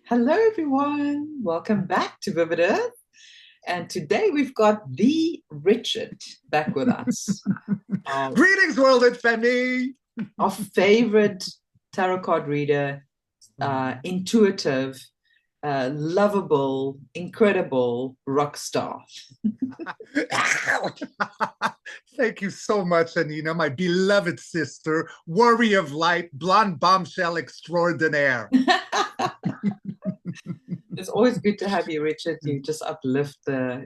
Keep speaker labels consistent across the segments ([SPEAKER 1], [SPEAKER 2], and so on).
[SPEAKER 1] Hello, everyone. Welcome back to Vivid Earth. And today we've got the Richard back with us, our,
[SPEAKER 2] Greetings, world and family.
[SPEAKER 1] our favorite tarot card reader, intuitive, lovable, incredible rock star.
[SPEAKER 2] Thank you so much, Anina, my beloved sister, warrior of light, blonde bombshell extraordinaire.
[SPEAKER 1] It's always good to have you, Richard. You just uplift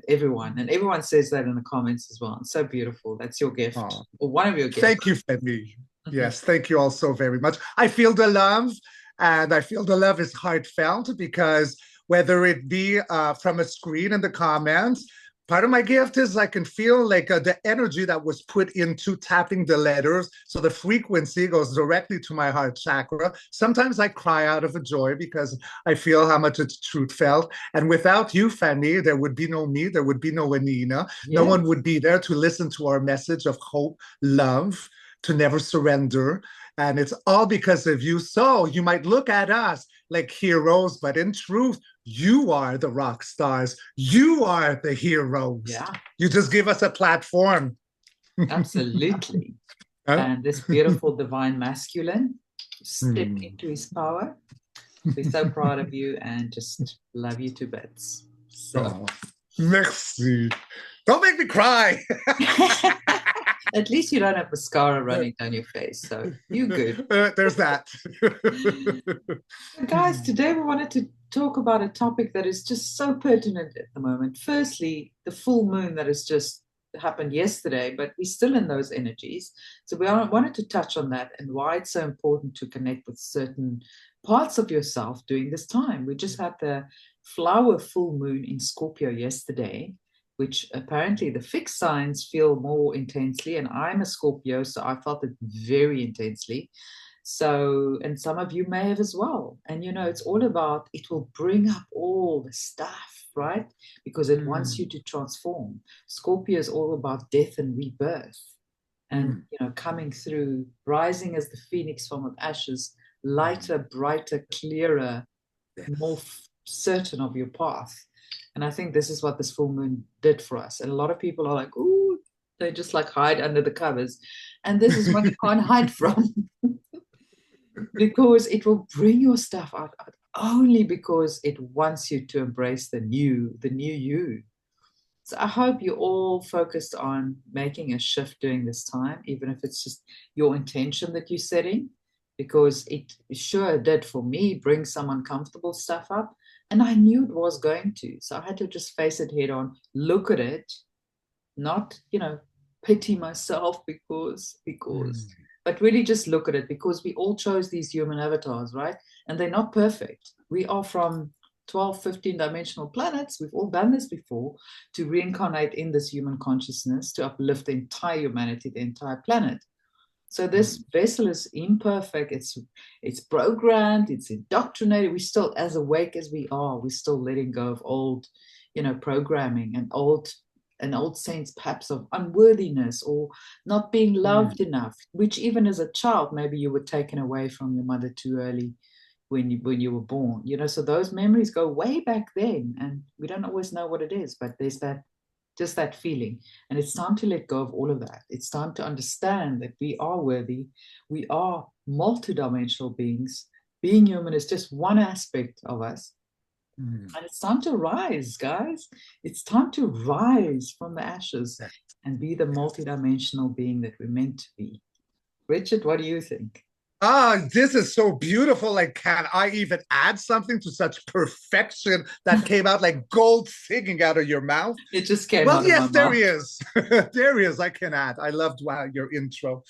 [SPEAKER 1] everyone, and everyone says that in the comments as well. It's so beautiful. That's your gift,
[SPEAKER 2] Oh,
[SPEAKER 1] or one of your gifts.
[SPEAKER 2] thank you, Femi. Yes, thank you all so very much. I feel the love, and I feel the love is heartfelt because whether it be from a screen in the comments, part of my gift is I can feel like the energy that was put into tapping the letters. So the frequency goes directly to my heart chakra. Sometimes I cry out of joy because I feel how much it's truth felt. And without you, Fanny, there would be no me, there would be no Anina. No
[SPEAKER 1] Yes.
[SPEAKER 2] one would be there to listen to our message of hope, love, to never surrender. And it's all because of you. So you might look at us like heroes, but in truth, you are the rock stars. You are the heroes.
[SPEAKER 1] Yeah,
[SPEAKER 2] You just give us a platform.
[SPEAKER 1] absolutely.
[SPEAKER 2] Huh?
[SPEAKER 1] And this beautiful divine masculine stepped into his power. We're so proud of you and just love you to bits. So,
[SPEAKER 2] Oh, merci. Don't make me cry.
[SPEAKER 1] at least you don't have mascara running down your face. So, you're good.
[SPEAKER 2] There's that.
[SPEAKER 1] Guys, today we wanted to talk about a topic that is just so pertinent at the moment. Firstly, the full moon that has just happened yesterday, but we're still in those energies. So we wanted to touch on that and why it's so important to connect with certain parts of yourself during this time. We just had the flower full moon in Scorpio yesterday, which apparently the fixed signs feel more intensely. And I'm a Scorpio, so I felt it very intensely. So, and some of you may have as well. And it's all about, it will bring up all the stuff, right? Because it wants you to transform. Scorpio is all about death and rebirth and, coming through, rising as the phoenix from ashes, lighter, brighter, clearer, more certain of your path. And I think this is what this full moon did for us. And a lot of people are like, oh, they just like hide under the covers. And this is what you can't hide from. Because it will bring your stuff out only because it wants you to embrace the new you. So I hope you're all focused on making a shift during this time, even if it's just your intention that you're setting, because it sure did for me bring some uncomfortable stuff up. And I knew it was going to. So I had to just face it head on, look at it, not, pity myself because but really just look at it because we all chose these human avatars, right? And they're not perfect. We are from 12, 15 dimensional planets. We've all done this before to reincarnate in this human consciousness to uplift the entire humanity, the entire planet. So this vessel is imperfect. It's programmed. It's indoctrinated. We still, as awake as we are, we're still letting go of old, programming and old sense perhaps of unworthiness or not being loved enough, which even as a child, maybe you were taken away from your mother too early when you were born. So those memories go way back then, and we don't always know what it is, but there's that feeling. And it's time to let go of all of that. It's time to understand that we are worthy. We are multidimensional beings. Being human is just one aspect of us. And it's time to rise, guys. It's time to rise from the ashes and be the multidimensional being that we're meant to be. Richard, what do you think?
[SPEAKER 2] This is so beautiful. Like, can I even add something to such perfection that came out like gold singing out of your mouth?
[SPEAKER 1] It just came
[SPEAKER 2] Well,
[SPEAKER 1] out of my
[SPEAKER 2] yes, there
[SPEAKER 1] mouth.
[SPEAKER 2] he is. There he is. I can add. I loved your intro.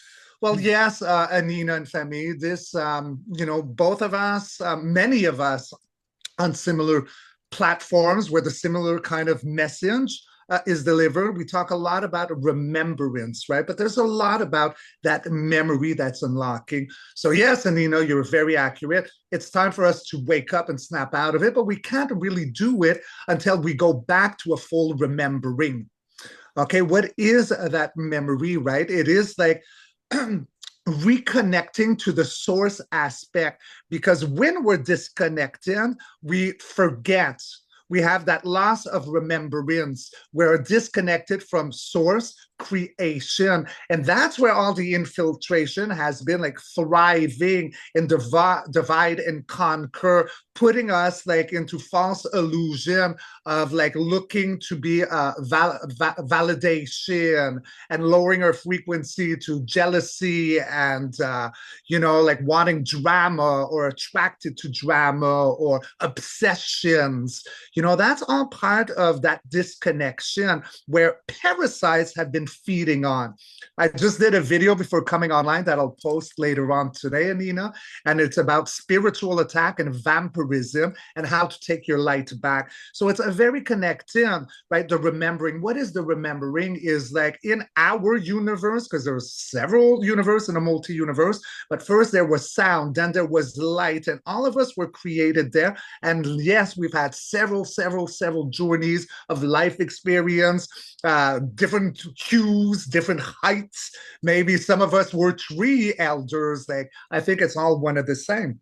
[SPEAKER 2] Well, yes, Anina and Femi, this, both of us, many of us on similar platforms where the similar kind of message is delivered. We talk a lot about remembrance, right? But there's a lot about that memory that's unlocking. So yes, and you're very accurate. It's time for us to wake up and snap out of it, but we can't really do it until we go back to a full remembering. Okay, what is that memory, right? It is like reconnecting to the source aspect, because when we're disconnected, we forget. We have that loss of remembrance. We're disconnected from source creation. And that's where all the infiltration has been, like thriving in divide and conquer, putting us like into false illusion of like looking to be validation, and lowering our frequency to jealousy and like wanting drama or attracted to drama or obsessions. That's all part of that disconnection where parasites have been feeding on. I just did a video before coming online that I'll post later on today, Anina, and it's about spiritual attack and vampirism and how to take your light back. So it's a very connected, right? The remembering. What is the remembering is like in our universe, because there's several universes in a multi-universe, but first there was sound, then there was light, and all of us were created there. And yes, we've had several journeys of life experience, different hues, different heights. Maybe some of us were tree elders. Like, I think it's all one of the same.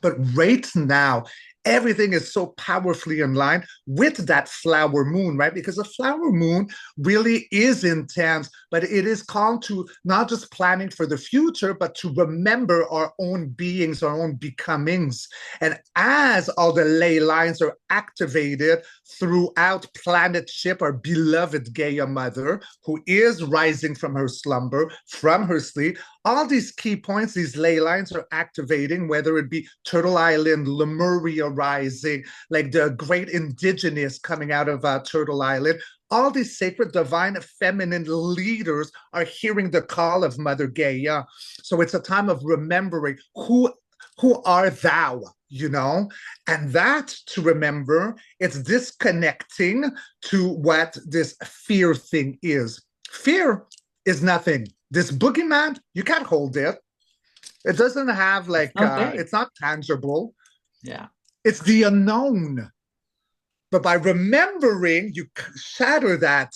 [SPEAKER 2] But right now, everything is so powerfully in line with that flower moon, right? Because the flower moon really is intense, but it is called to not just planning for the future, but to remember our own beings, our own becomings. And as all the ley lines are activated throughout planet ship, our beloved Gaia mother, who is rising from her slumber, from her sleep, all these key points, these ley lines are activating, whether it be Turtle Island, Lemuria rising, like the great indigenous coming out of Turtle Island. All these sacred, divine, feminine leaders are hearing the call of Mother Gaia. So it's a time of remembering who are thou, and that to remember, it's disconnecting to what this fear thing is. Fear is nothing. This boogeyman, you can't hold it. It doesn't have like, it's not tangible.
[SPEAKER 1] Yeah.
[SPEAKER 2] It's the unknown. But by remembering, you shatter that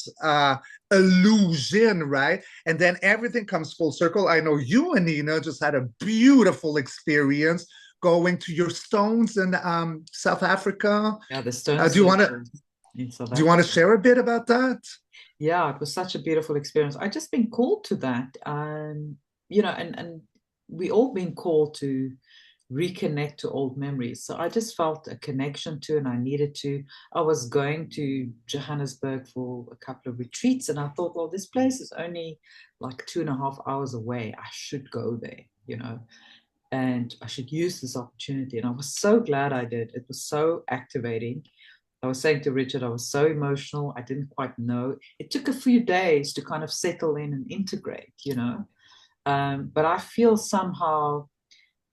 [SPEAKER 2] illusion, right? And then everything comes full circle. I know you, Anina, just had a beautiful experience going to your stones in South Africa.
[SPEAKER 1] Yeah, the stones.
[SPEAKER 2] Do you want to share a bit about that?
[SPEAKER 1] Yeah, it was such a beautiful experience. I just been called to that, and we all been called to reconnect to old memories. So I just felt a connection to, and I needed to. I was going to Johannesburg for a couple of retreats, and I thought, well, this place is only like 2.5 hours away. I should go there, and I should use this opportunity. And I was so glad I did. It was so activating. I was saying to Richard, I was so emotional. I didn't quite know. It took a few days to kind of settle in and integrate, but I feel somehow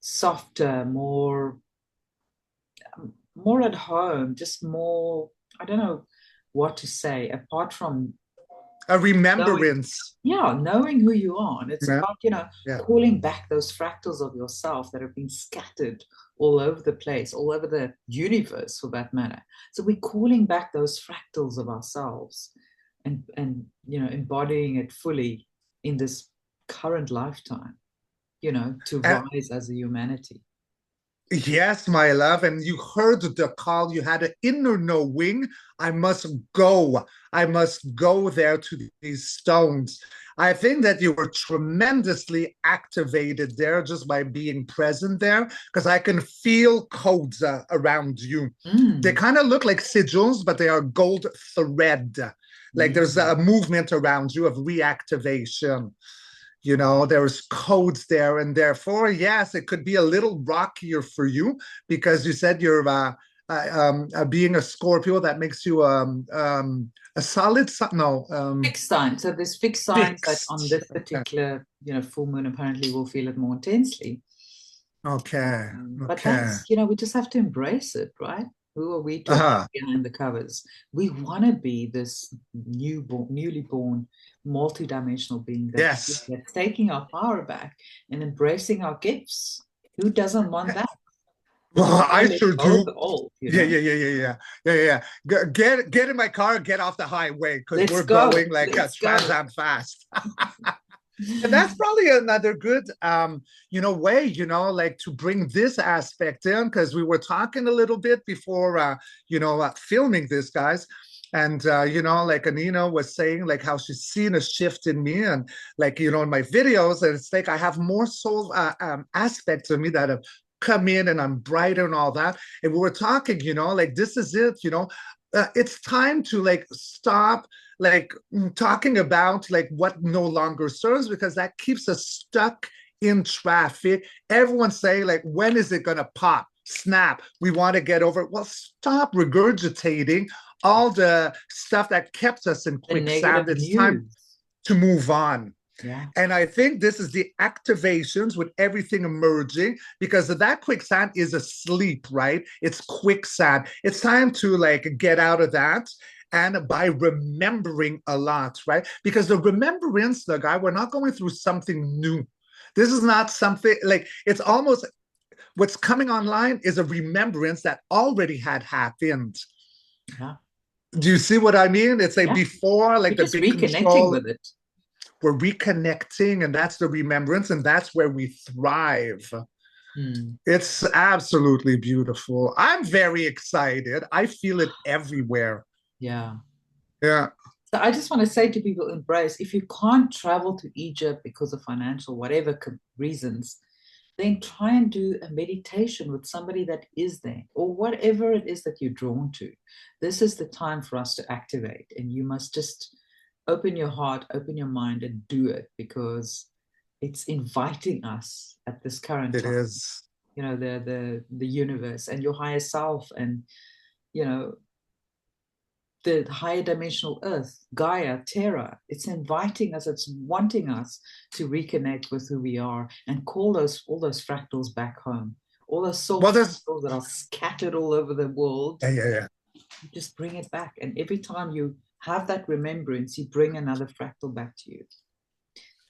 [SPEAKER 1] softer, more at home, just more, I don't know what to say, apart from
[SPEAKER 2] a remembrance.
[SPEAKER 1] Knowing who you are. And it's about, calling back those fractals of yourself that have been scattered all over the place, all over the universe for that matter. So we're calling back those fractals of ourselves and embodying it fully in this current lifetime, to rise as a humanity.
[SPEAKER 2] Yes, my love. And you heard the call. You had an inner knowing. I must go. I must go there to these stones. I think that you were tremendously activated there just by being present there, because I can feel codes around you. They kind of look like sigils, but they are gold thread. Like there's a movement around you of reactivation. There's codes there, and therefore, yes, it could be a little rockier for you, because you said you're being a Scorpio. That makes you a solid
[SPEAKER 1] fixed sign. So there's fixed signs that on this particular full moon apparently will feel it more intensely.
[SPEAKER 2] Okay.
[SPEAKER 1] But that's, we just have to embrace it, right? Who are we talking behind the covers? We want to be this newly born, multi-dimensional being that's taking our power back and embracing our gifts. Who doesn't want that?
[SPEAKER 2] Well, I sure do.
[SPEAKER 1] Old,
[SPEAKER 2] Yeah. Get in my car, get off the highway, because we're going like Trans Am fast. And that's probably another good way, like to bring this aspect in, because we were talking a little bit before filming this, guys. And like Anina was saying, like how she's seen a shift in me, and like in my videos, and it's like I have more soul aspects of me that have come in, and I'm brighter and all that. And we were talking, like this is it, it's time to like stop like talking about like what no longer serves, because that keeps us stuck in traffic. Everyone's saying like, when is it going to pop, snap, we want to get over it? Well, stop regurgitating all the stuff that kept us in quicksand. It's time to move on.
[SPEAKER 1] Yeah.
[SPEAKER 2] And I think this is the activations with everything emerging, because that quicksand is asleep, right? It's quicksand. It's time to like get out of that. And by remembering a lot, right? Because the remembrance, the guy, we're not going through something new. This is not something like, it's almost what's coming online is a remembrance that already had happened.
[SPEAKER 1] Yeah.
[SPEAKER 2] Do you see what I mean? It's like before, like
[SPEAKER 1] the big control with it.
[SPEAKER 2] We're reconnecting, and that's the remembrance, and that's where we thrive. It's absolutely beautiful. I'm very excited. I feel it everywhere.
[SPEAKER 1] Yeah.
[SPEAKER 2] So
[SPEAKER 1] I just want to say to people, embrace. If you can't travel to Egypt because of financial whatever reasons, then try and do a meditation with somebody that is there, or whatever it is that you're drawn to. This is the time for us to activate, and you must just open your heart, open your mind, and do it, because it's inviting us at this current time.
[SPEAKER 2] It is.
[SPEAKER 1] The universe and your higher self, and the higher dimensional earth, Gaia, Terra. It's inviting us, it's wanting us to reconnect with who we are and call all those fractals back home. All those soul fractals that are scattered all over the world.
[SPEAKER 2] Yeah.
[SPEAKER 1] You just bring it back. And every time you have that remembrance, you bring another fractal back to you.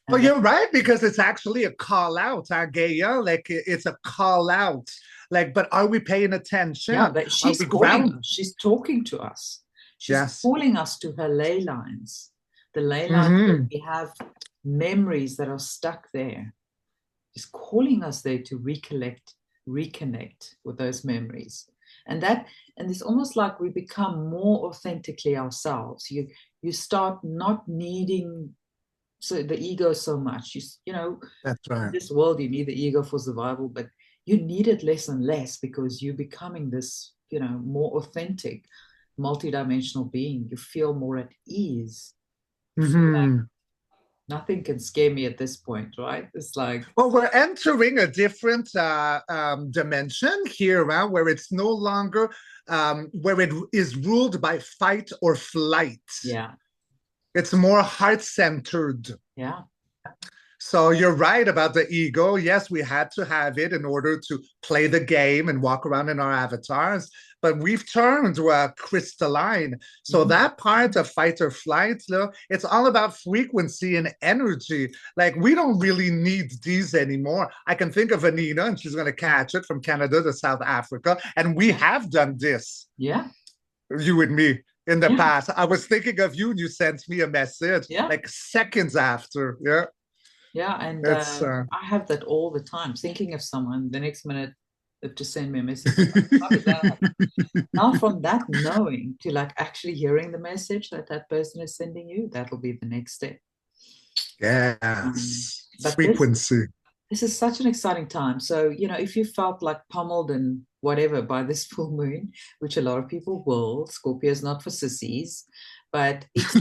[SPEAKER 2] Well, you're right, because it's actually a call out, Gaia. Like it's a call out. Like, but are we paying attention?
[SPEAKER 1] Yeah, but she's calling us. She's talking to us. She's calling us to her ley lines. The ley lines that we have memories that are stuck there. She's calling us there to reconnect with those memories. And it's almost like we become more authentically ourselves. You start not needing the ego so much.
[SPEAKER 2] That's right.
[SPEAKER 1] In this world, you need the ego for survival, but you need it less and less, because you're becoming this, more authentic, multidimensional being. You feel more at ease. Like nothing can scare me at this point, right? It's like,
[SPEAKER 2] well, we're entering a different dimension here, where it's no longer where it is ruled by fight or flight.
[SPEAKER 1] Yeah,
[SPEAKER 2] it's more heart-centered.
[SPEAKER 1] Yeah.
[SPEAKER 2] So you're right about the ego. Yes, we had to have it in order to play the game and walk around in our avatars, but we've turned crystalline. So that part of fight or flight, it's all about frequency and energy. Like, we don't really need these anymore. I can think of Anina, and she's going to catch it, from Canada to South Africa, and we have done this.
[SPEAKER 1] Yeah.
[SPEAKER 2] You and me. In the past. I was thinking of you, and you sent me a message like seconds after.
[SPEAKER 1] Yeah, and I have that all the time. Thinking of someone, the next minute, they have to send me a message. Now, from that knowing to like actually hearing the message that person is sending you, that'll be the next step.
[SPEAKER 2] Yes, frequency.
[SPEAKER 1] This is such an exciting time. So, if you felt like pummeled and whatever by this full moon, which a lot of people will, Scorpio is not for sissies, but it's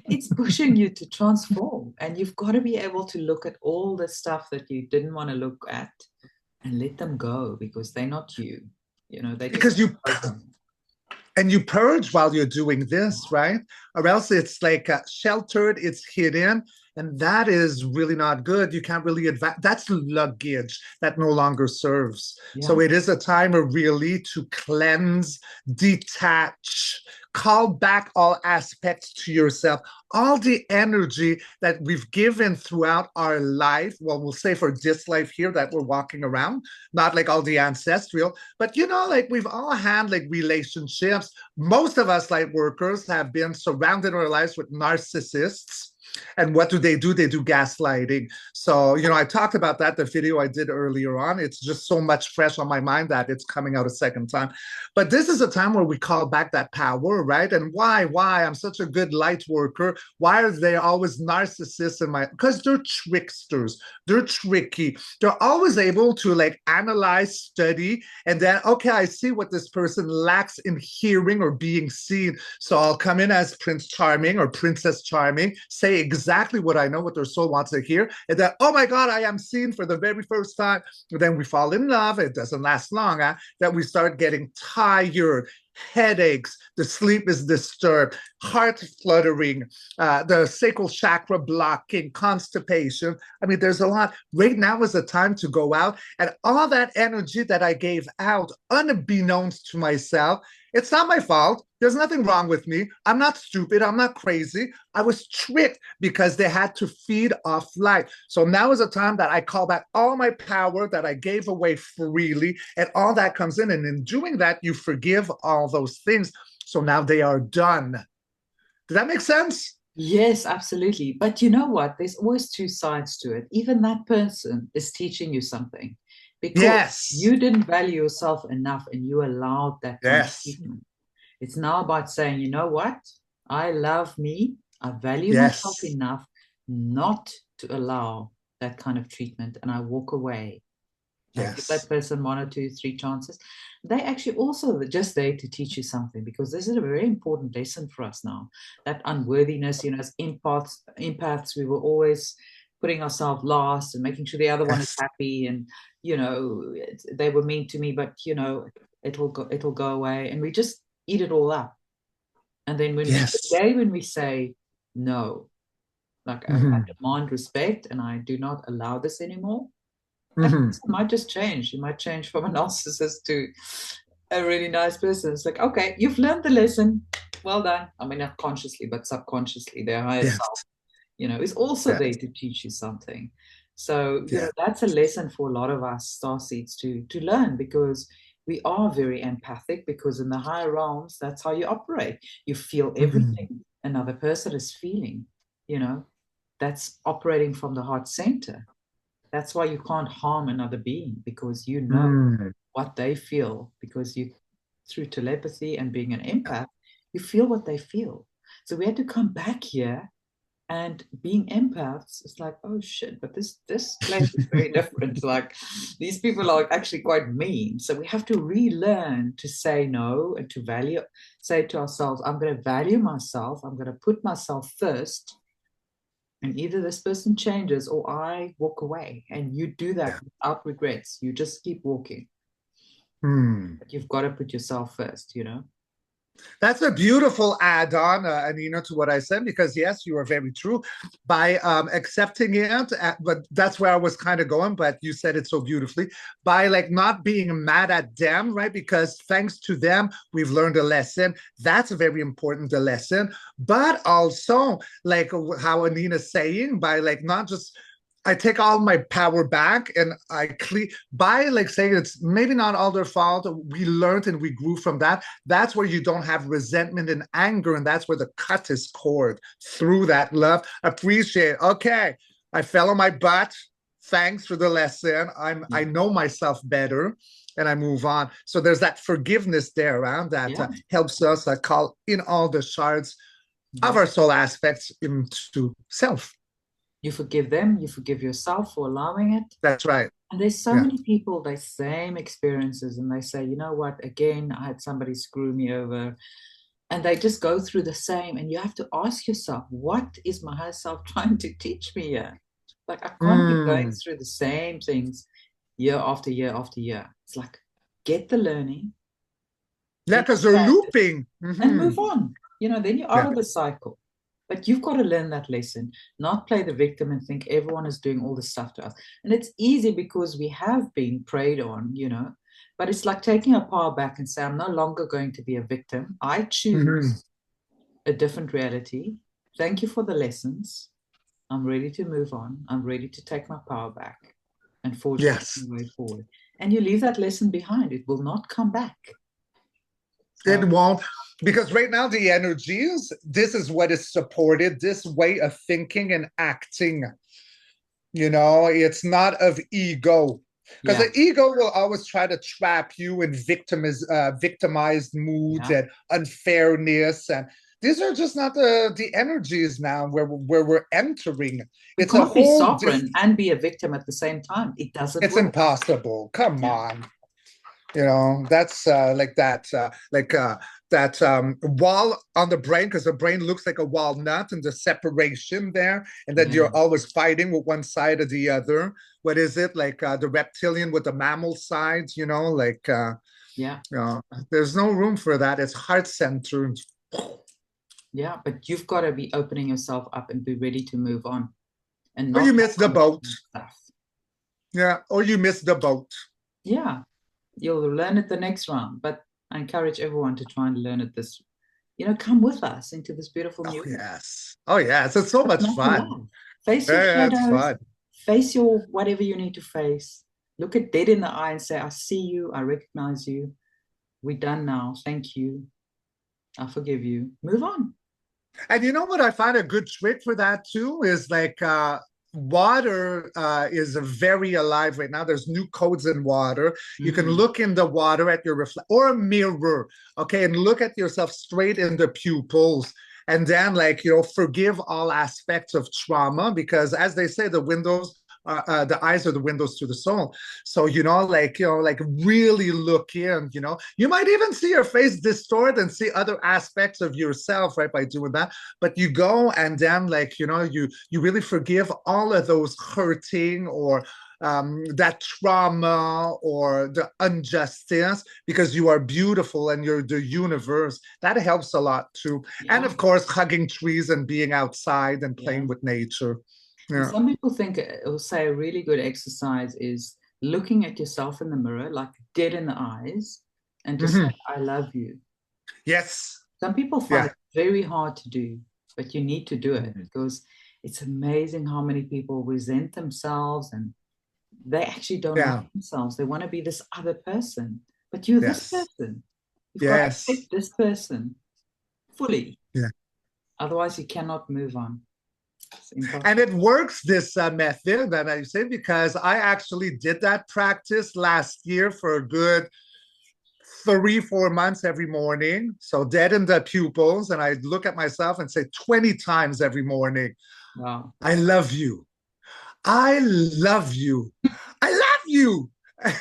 [SPEAKER 1] it's pushing you to transform. And you've got to be able to look at all the stuff that you didn't want to look at and let them go, because they're not you.
[SPEAKER 2] Because you purge while you're doing this, right? Or else it's like sheltered, it's hidden, and that is really not good. You can't really advance. That's luggage that no longer serves. So it is a time of really to cleanse, detach, call back all aspects to yourself, all the energy that we've given throughout our life. Well, we'll say for this life here that we're walking around, not like all the ancestral, but like we've all had like relationships. Most of us light workers have been surrounded in our lives with narcissists. And what do? They do gaslighting. So, I talked about that, the video I did earlier on. It's just so much fresh on my mind that it's coming out a second time. But this is a time where we call back that power, right? And why? I'm such a good light worker. Why are they always narcissists in my, because they're tricksters. They're tricky. They're always able to like analyze, study, and then, okay, I see what this person lacks in hearing or being seen. So I'll come in as Prince Charming or Princess Charming, say exactly what I know, what their soul wants to hear, and then, oh my God, I am seen for the very first time. And then we fall in love. It doesn't last long. That we start getting tired, headaches, the sleep is disturbed, heart fluttering, the sacral chakra blocking, constipation. I mean, there's a lot. Right now is the time to go out, and all that energy that I gave out, unbeknownst to myself, it's not my fault. There's nothing wrong with me. I'm not stupid. I'm not crazy. I was tricked because they had to feed off light. So now is a time that I call back all my power that I gave away freely, and all that comes in. And in doing that, you forgive all those things. So now they are done. Does that make sense?
[SPEAKER 1] Yes, absolutely. But you know what? There's always two sides to it. Even that person is teaching you something because
[SPEAKER 2] Yes.
[SPEAKER 1] you didn't value yourself enough and you allowed that kind of treatment. It's now about saying, you know what? I love me. I value myself enough not to allow that kind of treatment, and I walk away. Give that person 1 or 2, 3 chances. They actually also just there to teach you something, because this is a very important lesson for us now. That unworthiness, as empaths, we were always putting ourselves last and making sure the other one is happy, and they were mean to me, but it'll go away, and we just eat it all up. And then when we say no, like I demand respect and I do not allow this anymore, that person might just change. You might change from a narcissist to a really nice person. It's like, okay, you've learned the lesson. Well done. I mean, not consciously, but subconsciously, their higher self, is also there to teach you something. So, that's a lesson for a lot of us starseeds to learn, because we are very empathic, because in the higher realms, that's how you operate. You feel everything another person is feeling, that's operating from the heart center. That's why you can't harm another being, because you know what they feel, because you, through telepathy and being an empath, you feel what they feel. So we had to come back here, and being empaths, it's like, oh shit, but this place is very different. Like, these people are actually quite mean. So we have to relearn to say no and to say to ourselves, I'm going to value myself. I'm going to put myself first. And either this person changes or I walk away. And you do that without regrets. You just keep walking. But you've got to put yourself first,
[SPEAKER 2] That's a beautiful add-on, Anina, to what I said, because yes, you are very true. By accepting it, but that's where I was kind of going, but you said it so beautifully. By like not being mad at them, right? Because thanks to them, we've learned a lesson. That's a very important lesson. But also, like how Anina's saying, by like not just, I take all my power back, and I by like saying it's maybe not all their fault. We learned and we grew from that. That's where you don't have resentment and anger, and that's where the cut is cord through that love. Appreciate. Okay, I fell on my butt. Thanks for the lesson. I know myself better, and I move on. So there's that forgiveness there around that helps us call in all the shards of our soul aspects into self.
[SPEAKER 1] You forgive them, you forgive yourself for allowing it.
[SPEAKER 2] That's right.
[SPEAKER 1] And there's so many people, they same experiences, and they say, you know what, again, I had somebody screw me over. And they just go through the same. And you have to ask yourself, what is my higher self trying to teach me here? Like, I can't be going through the same things year after year after year. It's like, get the learning.
[SPEAKER 2] Yeah, because they're looping.
[SPEAKER 1] And move on. Then you're out of the cycle. But you've got to learn that lesson, not play the victim and think everyone is doing all this stuff to us. And it's easy because we have been preyed on, but it's like taking our power back and say, I'm no longer going to be a victim. I choose a different reality. Thank you for the lessons. I'm ready to move on. I'm ready to take my power back and forge my way forward. And you leave that lesson behind. It will not come back.
[SPEAKER 2] It won't. Because right now the energies, this is what is supported, this way of thinking and acting. It's not of ego. Because
[SPEAKER 1] Yeah,
[SPEAKER 2] the ego will always try to trap you in victimized moods
[SPEAKER 1] yeah.
[SPEAKER 2] and unfairness. And these are just not the energies now where we're entering.
[SPEAKER 1] We
[SPEAKER 2] It's a
[SPEAKER 1] can't be
[SPEAKER 2] whole
[SPEAKER 1] sovereign and be a victim at the same time. It doesn't
[SPEAKER 2] it's
[SPEAKER 1] work.
[SPEAKER 2] impossible. Come
[SPEAKER 1] Yeah.
[SPEAKER 2] on. That's that wall on the brain, because the brain looks like a walnut and the separation there, and then
[SPEAKER 1] Yeah.
[SPEAKER 2] you're always fighting with one side or the other. What is it, like the reptilian with the mammal sides,
[SPEAKER 1] Yeah.
[SPEAKER 2] there's no room for that. It's heart centered.
[SPEAKER 1] Yeah. But you've got to be opening yourself up and be ready to move on and
[SPEAKER 2] Or you
[SPEAKER 1] not
[SPEAKER 2] miss the boat.
[SPEAKER 1] stuff.
[SPEAKER 2] Yeah, or you miss the boat.
[SPEAKER 1] Yeah. You'll learn it the next round, but I encourage everyone to try and learn it this, come with us into this beautiful
[SPEAKER 2] Oh
[SPEAKER 1] new.
[SPEAKER 2] yes. Oh yes, it's so much fun.
[SPEAKER 1] Face your
[SPEAKER 2] Yeah, it's
[SPEAKER 1] shadows,
[SPEAKER 2] fun.
[SPEAKER 1] face your whatever you need to face. Look it dead in the eye and say, I see you, I recognize you. We're done now. Thank you. I forgive you. Move on.
[SPEAKER 2] And you know what I find a good trick for that too is like water is very alive right now. There's new codes in water. You can look in the water at your reflect or a mirror, okay, and look at yourself straight in the pupils. And then, forgive all aspects of trauma, because as they say, the eyes are the windows to the soul. So, really look in, you might even see your face distort and see other aspects of yourself, right, by doing that. But you go and then, you really forgive all of those hurting or that trauma or the injustice, because you are beautiful and you're the universe. That helps a lot too.
[SPEAKER 1] Yeah.
[SPEAKER 2] And of course, hugging trees and being outside and playing with nature.
[SPEAKER 1] And
[SPEAKER 2] Yeah.
[SPEAKER 1] some people think or say a really good exercise is looking at yourself in the mirror, like dead in the eyes, and just say, I love you.
[SPEAKER 2] Yes.
[SPEAKER 1] Some people find it very hard to do, but you need to do it because it's amazing how many people resent themselves and they actually don't love themselves. They want to be this other person, but you're this person. You've got to accept this person fully.
[SPEAKER 2] Yeah.
[SPEAKER 1] Otherwise, you cannot move on.
[SPEAKER 2] And it works, this method that I say, because I actually did that practice last year for a good 3-4 months every morning. So dead in the pupils, and I'd look at myself and say 20 times every morning,
[SPEAKER 1] wow,
[SPEAKER 2] I love you. I love you. I love you.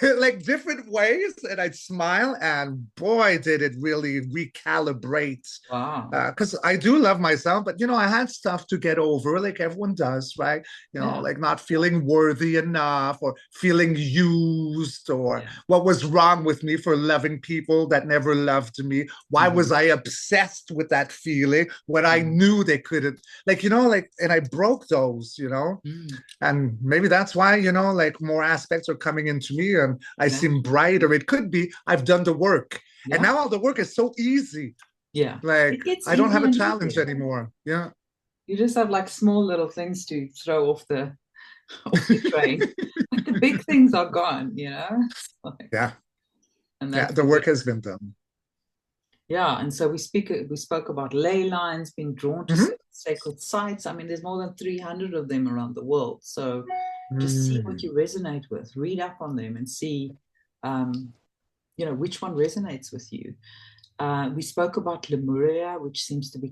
[SPEAKER 2] Like different ways, and I'd smile, and boy, did it really recalibrate.
[SPEAKER 1] wow.
[SPEAKER 2] Because I do love myself, but I had stuff to get over, like everyone does, right? Like not feeling worthy enough, or feeling used, or what was wrong with me for loving people that never loved me. Why was I obsessed with that feeling when I knew they couldn't? And I broke those, and maybe that's why, more aspects are coming into me and I seem brighter. It could be I've done the work. And now all the work is so easy.
[SPEAKER 1] Yeah.
[SPEAKER 2] I don't have a challenge anymore. Yeah.
[SPEAKER 1] You just have like small little things to throw off the train. Like the big things are gone,
[SPEAKER 2] And the work has been done.
[SPEAKER 1] Yeah, and so we spoke about ley lines being drawn to sacred sites. I mean, there's more than 300 of them around the world. So just see what you resonate with, read up on them and see, which one resonates with you. We spoke about Lemuria, which seems to be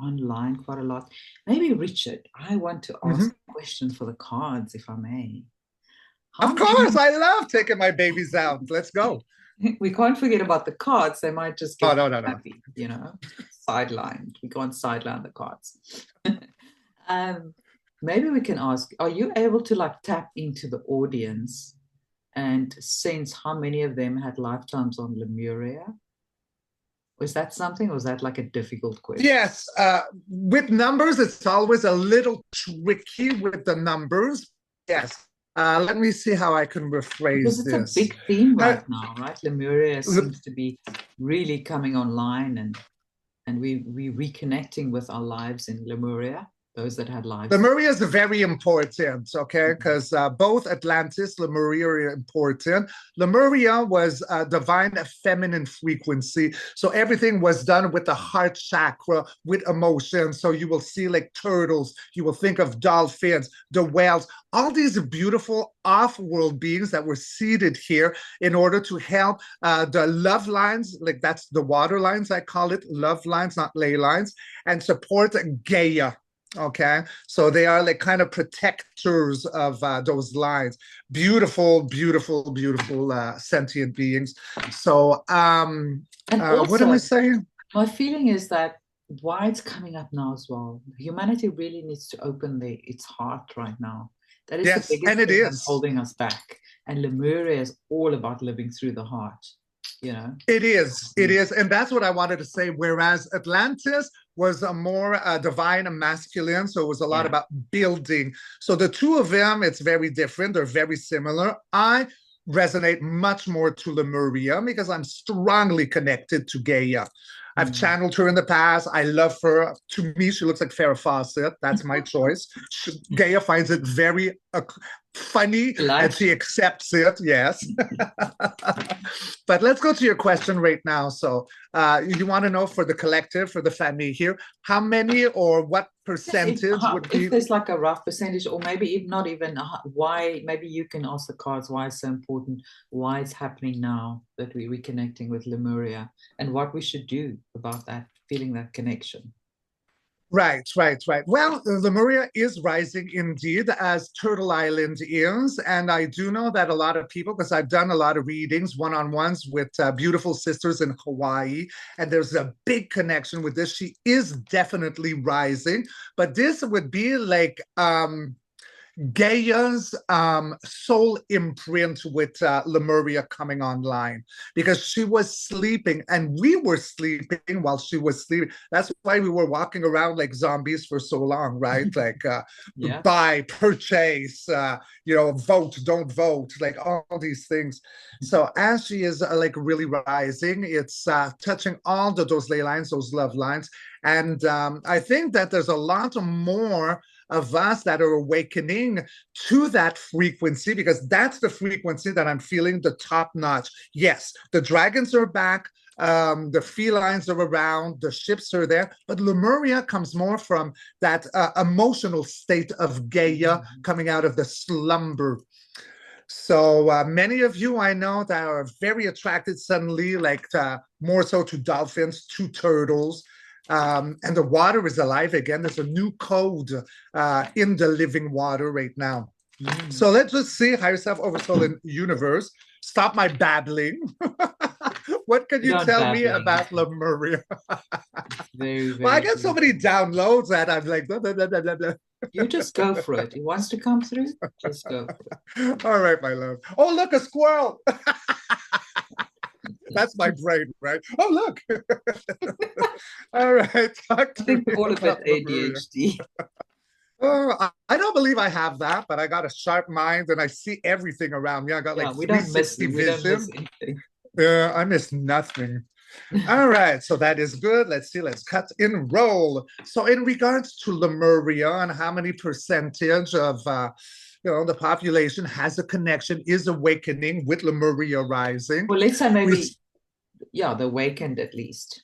[SPEAKER 1] online quite a lot. Maybe, Richard, I want to ask a question for the cards, if I may.
[SPEAKER 2] Of course, I love taking my babies out. Let's go.
[SPEAKER 1] We can't forget about the cards. They might just get happy,
[SPEAKER 2] no.
[SPEAKER 1] Sidelined. We can't sideline the cards. Maybe we can ask, are you able to tap into the audience and sense how many of them had lifetimes on Lemuria? Was that something, or was that like a difficult question?
[SPEAKER 2] Yes. With numbers, it's always a little tricky with the numbers. Yes. Let me see how I can rephrase
[SPEAKER 1] because
[SPEAKER 2] this.
[SPEAKER 1] It's a big theme right now, right? Lemuria seems to be really coming online, and we reconnecting with our lives in Lemuria. those that had lives.
[SPEAKER 2] Lemuria is very important, okay, because both Atlantis, Lemuria are important. Lemuria was divine feminine frequency. So everything was done with the heart chakra, with emotion. So you will see like turtles, you will think of dolphins, the whales, all these beautiful off-world beings that were seated here in order to help the love lines, like that's the water lines, I call it, love lines, not ley lines, and support Gaia. Okay, so they are like kind of protectors of those lines. Beautiful, beautiful, beautiful sentient beings. So
[SPEAKER 1] and also,
[SPEAKER 2] what am I saying?
[SPEAKER 1] My feeling is that why it's coming up now as well, humanity really needs to open its heart right now. That is
[SPEAKER 2] Yes,
[SPEAKER 1] the biggest
[SPEAKER 2] and it
[SPEAKER 1] thing
[SPEAKER 2] is
[SPEAKER 1] that's holding us back. And Lemuria is all about living through the heart, you know.
[SPEAKER 2] It is, and that's what I wanted to say. Whereas Atlantis was a more divine and masculine, so it was a lot about building. So the two of them, it's very different. They're very similar. I resonate much more to Lemuria because I'm strongly connected to Gaia. I've channeled her in the past. I love her. To me, she looks like Farrah Fawcett. That's my choice. Gaia finds it very funny, and she accepts it. Yes. But let's go to your question right now. So you want to know for the collective, for the family here, how many or what percentage would be?
[SPEAKER 1] If there's like a rough percentage, or maybe if not even why, maybe you can ask the cards why it's so important, why it's happening now that we're reconnecting with Lemuria, and what we should do about that, feeling that connection.
[SPEAKER 2] Right. Well, Lemuria is rising indeed, as Turtle Island is. And I do know that a lot of people, because I've done a lot of readings, one-on-ones with beautiful sisters in Hawaii, and there's a big connection with this. She is definitely rising, but this would be like Gaia's soul imprint with Lemuria coming online, because she was sleeping and we were sleeping while she was sleeping. That's why we were walking around like zombies for so long, right? Like buy, purchase, vote, don't vote, like all these things. So as she is like really rising, it's touching all those ley lines, those love lines. And I think that there's a lot more of us that are awakening to that frequency, because that's the frequency that I'm feeling the top notch. Yes, the dragons are back, the felines are around, the ships are there, but Lemuria comes more from that emotional state of Gaia coming out of the slumber. So many of you I know that are very attracted suddenly, like more so to dolphins, to turtles, and the water is alive again. There's a new code in the living water right now. So let's just see, higher self, oversoul, and universe. Stop my babbling. What can you tell me about Lemuria? Well, I get so many downloads that I'm like, blah, blah, blah, blah, blah.
[SPEAKER 1] You just go for it. He wants to come through, just go for it.
[SPEAKER 2] All right, my love. Oh, look, a squirrel. That's my brain, right? Oh, look. All right. Talk to me.
[SPEAKER 1] All of it ADHD.
[SPEAKER 2] Oh, I don't believe I have that, but I got a sharp mind and I see everything around me. I got like 360 vision. Yeah, I miss nothing. All right, so that is good. Let's see, let's cut and roll. So in regards to Lemuria and how many percentage of the population has a connection, is awakening with Lemuria rising.
[SPEAKER 1] Well, let's say maybe, the awakened at least.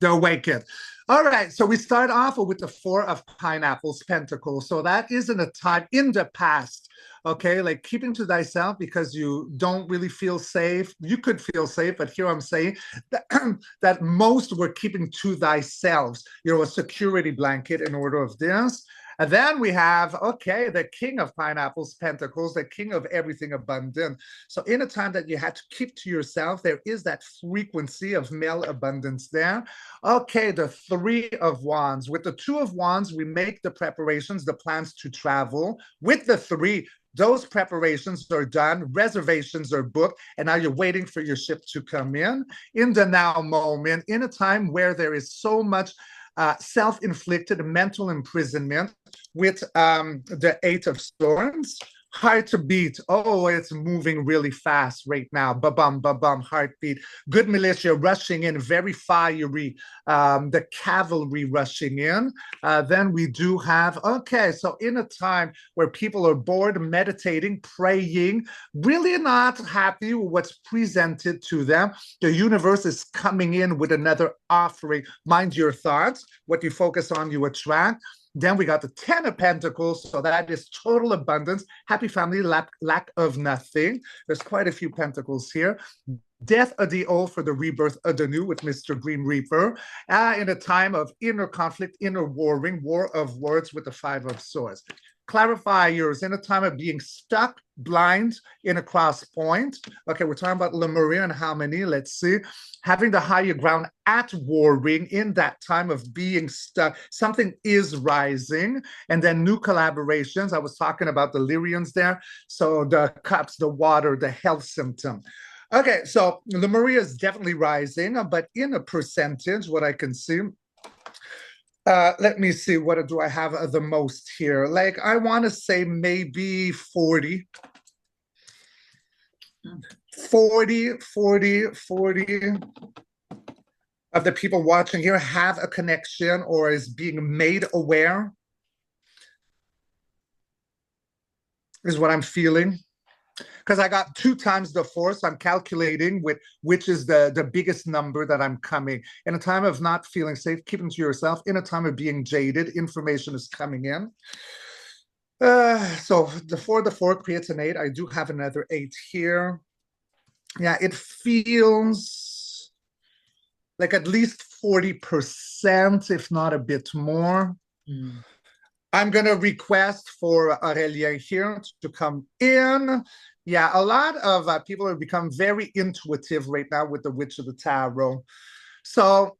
[SPEAKER 2] The awakened. All right, so we start off with the Four of Pineapples, Pentacles. So that is in a time in the past, okay, like keeping to thyself because you don't really feel safe. You could feel safe, but here I'm saying that most were keeping to thyself, a security blanket in order of this. And then we have, the King of Pineapples, Pentacles, the King of everything abundant. So in a time that you had to keep to yourself, there is that frequency of male abundance there. Okay, the Three of Wands. With the Two of Wands, we make the preparations, the plans to travel. With the Three, those preparations are done, reservations are booked, and now you're waiting for your ship to come in the now moment, in a time where there is so much self-inflicted mental imprisonment with the Eight of Swords. Heartbeat. Oh, it's moving really fast right now. Ba-bum, ba-bum, heartbeat. Good militia rushing in, very fiery. The cavalry rushing in. Then we do have, okay, so in a time where people are bored, meditating, praying, really not happy with what's presented to them, the universe is coming in with another offering. Mind your thoughts. What you focus on, you attract. Then we got the 10 of Pentacles, so that is total abundance, happy family, lack of nothing. There's quite a few Pentacles here. Death of the old for the rebirth of the new with Mr. Green Reaper. In a time of inner conflict, inner warring, war of words with the 5 of Swords. Clarifiers in a time of being stuck, blind, in a cross point. Okay, we're talking about Lemuria and how many? Let's see. Having the higher ground at warring in that time of being stuck. Something is rising. And then new collaborations. I was talking about the Lyrians there. So the cups, the water, the health symptom. Okay, so Lemuria is definitely rising, but in a percentage, what I can see, let me see, what do I have the most here? Like, I want to say maybe 40 of the people watching here have a connection or is being made aware, is what I'm feeling. Because I got 2 times the force, so I'm calculating with which is the biggest number that I'm coming. In a time of not feeling safe, keep them to yourself. In a time of being jaded, information is coming in. So the 4 creates an 8. I do have another 8 here. Yeah, it feels like at least 40%, if not a bit more. I'm going to request for Aurélien here to come in. Yeah, a lot of people have become very intuitive right now with the Witch of the Tarot. So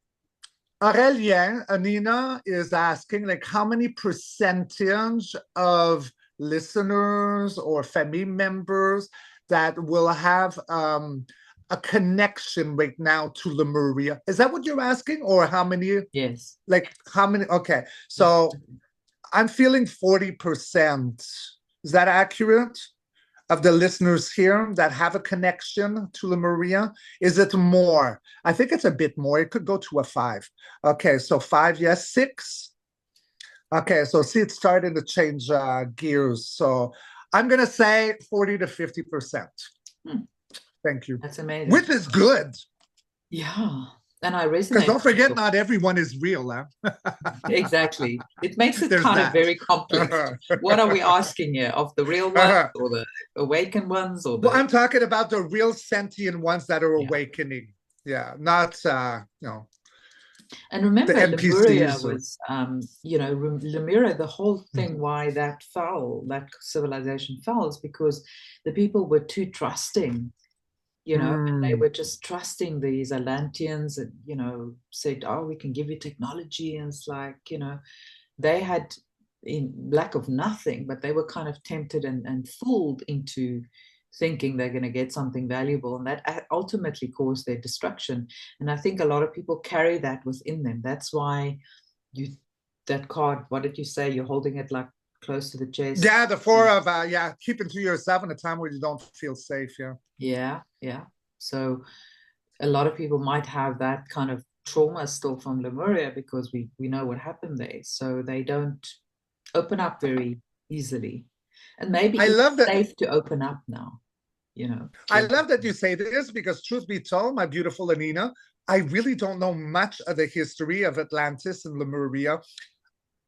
[SPEAKER 2] Aurélien, Anina is asking, like, how many percentage of listeners or family members that will have a connection right now to Lemuria? Is that what you're asking? Or how many?
[SPEAKER 1] Yes.
[SPEAKER 2] Like, how many? Okay, so I'm feeling 40%. Is that accurate? Of the listeners here that have a connection to Lemuria? Is it more? I think it's a bit more. It could go to a 5. Okay, so 5, yes. 6. Okay, so see, it's starting to change gears. So I'm going to say 40 to 50%. Thank you.
[SPEAKER 1] That's amazing.
[SPEAKER 2] Which is good.
[SPEAKER 1] Yeah. And I resonate.
[SPEAKER 2] Because don't forget, not everyone is real. Huh?
[SPEAKER 1] Exactly. It makes it kind of very complex. What are we asking here? Of the real ones or the awakened ones? Or the...
[SPEAKER 2] Well, I'm talking about the real sentient ones that are awakening. Yeah, not,
[SPEAKER 1] And remember, Lemuria was, Lemuria, the whole thing why that fell, that civilization fell, is because the people were too trusting. And they were just trusting these Atlanteans and, said, oh, we can give you technology. And it's like, they had in lack of nothing, but they were kind of tempted and fooled into thinking they're going to get something valuable. And that ultimately caused their destruction. And I think a lot of people carry that within them. That's why that card, what did you say? You're holding it like close to the chest.
[SPEAKER 2] Yeah, the 4 of, keeping to yourself in a time where you don't feel safe.
[SPEAKER 1] Yeah. So a lot of people might have that kind of trauma still from Lemuria because we know what happened there. So they don't open up very easily. And maybe it's safe to open up now,
[SPEAKER 2] I love that you say this because truth be told, my beautiful Anina, I really don't know much of the history of Atlantis and Lemuria.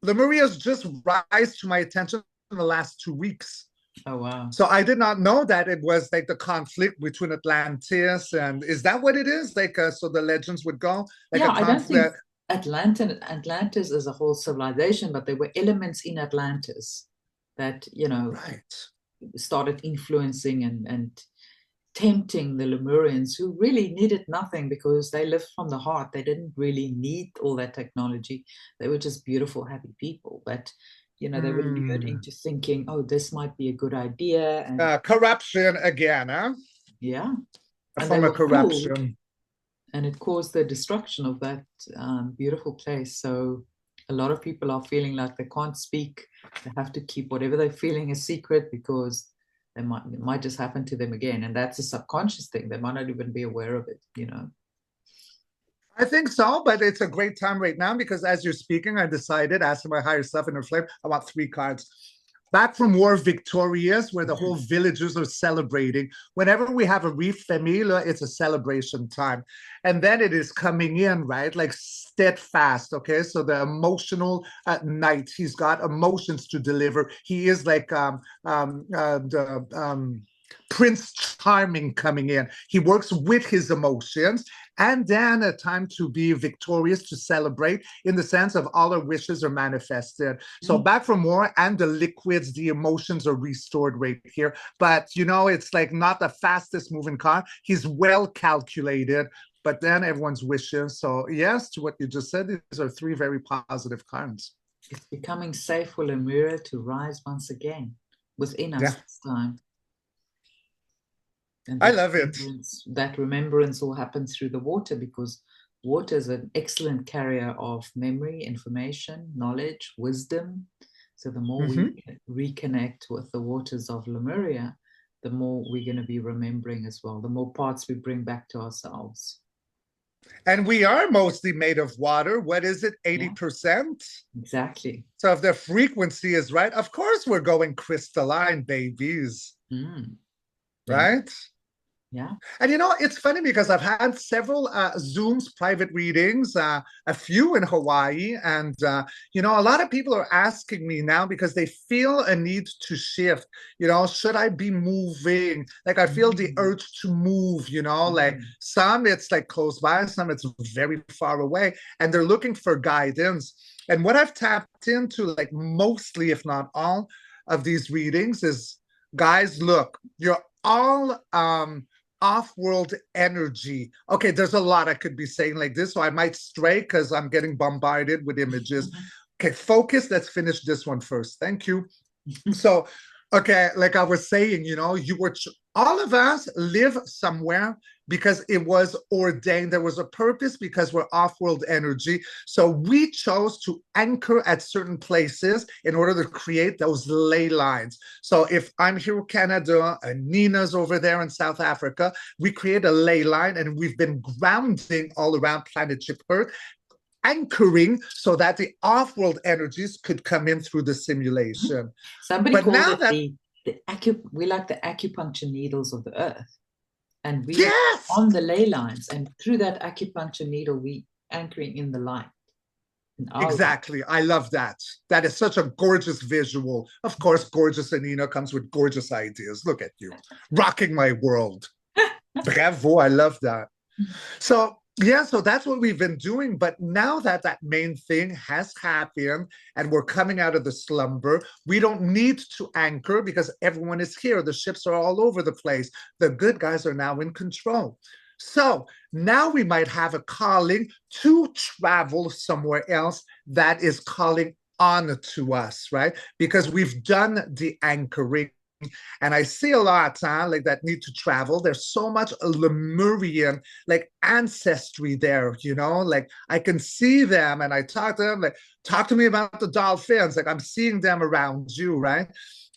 [SPEAKER 2] Lemuria's just rise to my attention in the last 2 weeks.
[SPEAKER 1] Oh, wow.
[SPEAKER 2] So I did not know that it was like the conflict between Atlantis and is that what it is? Like, so the legends would go? Like
[SPEAKER 1] I don't think Atlantis is a whole civilization, but there were elements in Atlantis that, started influencing and tempting the Lemurians, who really needed nothing because they lived from the heart. They didn't really need all that technology. They were just beautiful, happy people. But they were lured into thinking, oh, this might be a good idea. And
[SPEAKER 2] corruption again, huh?
[SPEAKER 1] Yeah.
[SPEAKER 2] A form of corruption.
[SPEAKER 1] And it caused the destruction of that beautiful place. So a lot of people are feeling like they can't speak. They have to keep whatever they're feeling a secret because it might just happen to them again. And that's a subconscious thing. They might not even be aware of it, you know.
[SPEAKER 2] I think so, but it's a great time right now because as you're speaking, I decided, asking my higher self in her flame, I want 3 cards. Back from war victorious, where the whole villagers are celebrating. Whenever we have a reef familia, it's a celebration time. And then it is coming in, right? Like steadfast, okay? So the emotional knight, he's got emotions to deliver. He is like the Prince Charming coming in. He works with his emotions, and then a time to be victorious, to celebrate in the sense of all our wishes are manifested. So back from war, and the liquids, the emotions are restored right here. But, you know, it's like not the fastest moving car. He's well calculated, but then everyone's wishes. So yes, to what you just said, these are 3 very positive cards.
[SPEAKER 1] It's becoming safe for Lemuria to rise once again within us this time. And
[SPEAKER 2] I love it.
[SPEAKER 1] That remembrance will happen through the water, because water is an excellent carrier of memory, information, knowledge, wisdom. So the more we reconnect with the waters of Lemuria, the more we're going to be remembering as well, the more parts we bring back to ourselves.
[SPEAKER 2] And we are mostly made of water. What is it? 80%?
[SPEAKER 1] Exactly.
[SPEAKER 2] So if the frequency is right, of course we're going crystalline, babies. Right?
[SPEAKER 1] Yeah.
[SPEAKER 2] And you know, it's funny because I've had several Zooms, private readings, a few in Hawaii. And, you know, a lot of people are asking me now because they feel a need to shift. You know, should I be moving? Like, I feel the urge to move, you know, like some it's like close by, some it's very far away. And they're looking for guidance. And what I've tapped into, like mostly, if not all of these readings is, guys, look, you're all off-world energy. Okay, there's a lot I could be saying like this, so I might stray because I'm getting bombarded with images. Okay, focus. Let's finish this one first. Thank you. So, okay, like I was saying, you know, all of us live somewhere because it was ordained. There was a purpose because we're off-world energy. So we chose to anchor at certain places in order to create those ley lines. So if I'm here in Canada and Nina's over there in South Africa, we create a ley line, and we've been grounding all around planet ship Earth, anchoring so that the off-world energies could come in through the simulation.
[SPEAKER 1] Somebody called it we like the acupuncture needles of the earth. And we are on the ley lines, and through that acupuncture needle, we anchoring in the light.
[SPEAKER 2] Exactly. I love that. That is such a gorgeous visual. Of course, gorgeous Anina comes with gorgeous ideas. Look at you, rocking my world. Bravo. I love that. So, yeah, so that's what we've been doing. But now that that main thing has happened and we're coming out of the slumber, we don't need to anchor because everyone is here. The ships are all over the place. The good guys are now in control. So now we might have a calling to travel somewhere else that is calling on to us, right? Because we've done the anchoring. And I see a lot like that need to travel. There's so much Lemurian like ancestry there, you know, like I can see them and I talk to them, like, talk to me about the dolphins. Like I'm seeing them around you, right?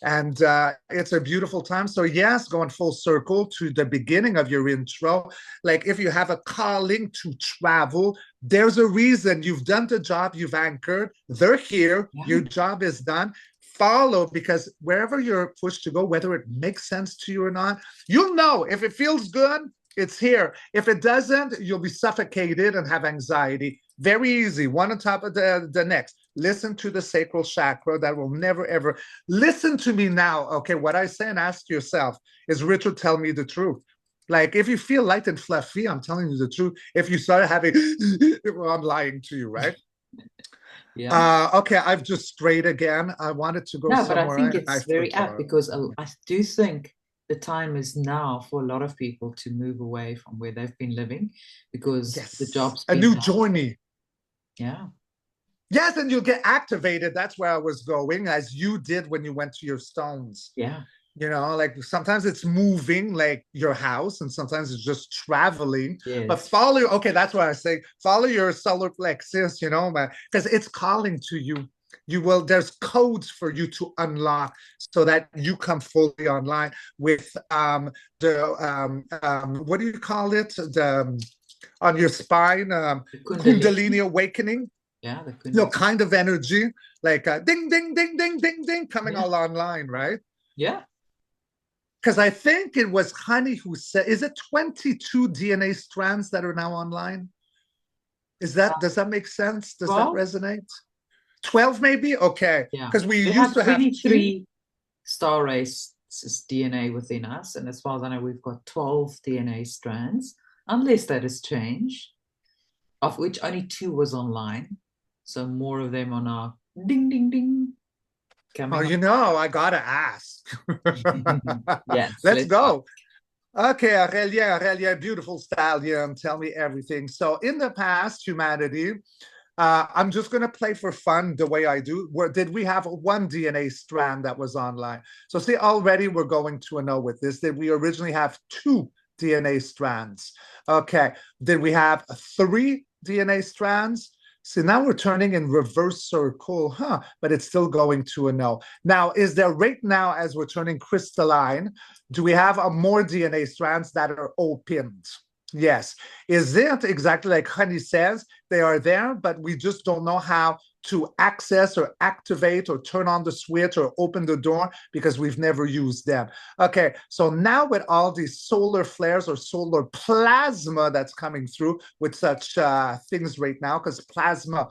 [SPEAKER 2] And it's a beautiful time. So yes, going full circle to the beginning of your intro, like if you have a calling to travel, there's a reason. You've done the job, you've anchored, they're here, your job is done. Follow, because wherever you're pushed to go, whether it makes sense to you or not, you'll know. If it feels good, it's here. If it doesn't, you'll be suffocated and have anxiety. Very easy, one on top of the next. Listen to the sacral chakra. That will never, ever. Listen to me now, okay? What I say, and ask yourself, is Richard tell me the truth? Like, if you feel light and fluffy, I'm telling you the truth. If you start having, well, I'm lying to you, right?
[SPEAKER 1] Yeah.
[SPEAKER 2] Okay, I've just strayed again. I wanted to go somewhere.
[SPEAKER 1] But I think it's very apt because I do think the time is now for a lot of people to move away from where they've been living because the job's been
[SPEAKER 2] a new
[SPEAKER 1] done.
[SPEAKER 2] journey.
[SPEAKER 1] Yeah.
[SPEAKER 2] Yes, and you'll get activated. That's where I was going, as you did when you went to your stones.
[SPEAKER 1] Yeah.
[SPEAKER 2] You know, like sometimes it's moving like your house and sometimes it's just traveling. Yes. But follow, okay, that's what I say. Follow your solar plexus, you know, because it's calling to you. there's codes for you to unlock so that you come fully online with what do you call it, the on your spine,
[SPEAKER 1] The Kundalini.
[SPEAKER 2] Kundalini awakening,
[SPEAKER 1] Yeah, the Kundalini.
[SPEAKER 2] kind of energy, like ding ding ding ding ding ding coming
[SPEAKER 1] Yeah.
[SPEAKER 2] all online, right?
[SPEAKER 1] Yeah.
[SPEAKER 2] Because I think it was Honey who said, is it 22 DNA strands that are now online? Does that make sense? Does that
[SPEAKER 1] 12?
[SPEAKER 2] resonate? 12 maybe? Okay.
[SPEAKER 1] Yeah.
[SPEAKER 2] Because we
[SPEAKER 1] We
[SPEAKER 2] used
[SPEAKER 1] have
[SPEAKER 2] to have
[SPEAKER 1] 23 star race DNA within us. And as far as I know, we've got 12 DNA strands, unless that has changed, of which only 2 was online. So more of them are now ding, ding, ding.
[SPEAKER 2] Oh,
[SPEAKER 1] Coming
[SPEAKER 2] I gotta ask.
[SPEAKER 1] Yes,
[SPEAKER 2] Let's
[SPEAKER 1] let's go.
[SPEAKER 2] go. Okay, Aurelia, beautiful stallion. Tell me everything. So, in the past, humanity, I'm just going to play for fun the way I do. Did we have one DNA strand that was online? So, see, already we're going to know with this. Did we originally have 2 DNA strands? Okay. Did we have 3 DNA strands? See, now we're turning in reverse circle, huh? But it's still going to a no. Now, is there right now, as we're turning crystalline, do we have more DNA strands that are opened? Yes. Is it exactly like Honey says? They are there, but we just don't know how to access or activate or turn on the switch or open the door because we've never used them. Okay, so now with all these solar flares or solar plasma that's coming through with such things right now, because plasma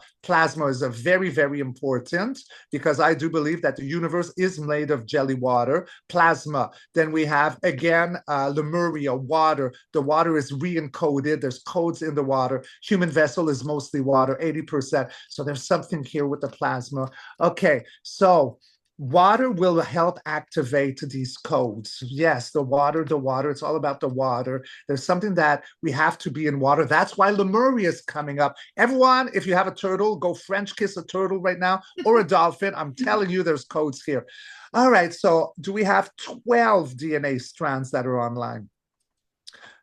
[SPEAKER 2] is a very, very important, because I do believe that the universe is made of jelly water, plasma. Then we have, again, Lemuria, water. The water is re-encoded. There's codes in the water. Human vessel is mostly water, 80%. So there's something here with the plasma. Okay, so water will help activate these codes. Yes, the water, it's all about the water. There's something that we have to be in water. That's why Lemuria is coming up. Everyone, if you have a turtle, go French kiss a turtle right now, or a dolphin. I'm telling you, there's codes here. All right, so do we have 12 DNA strands that are online?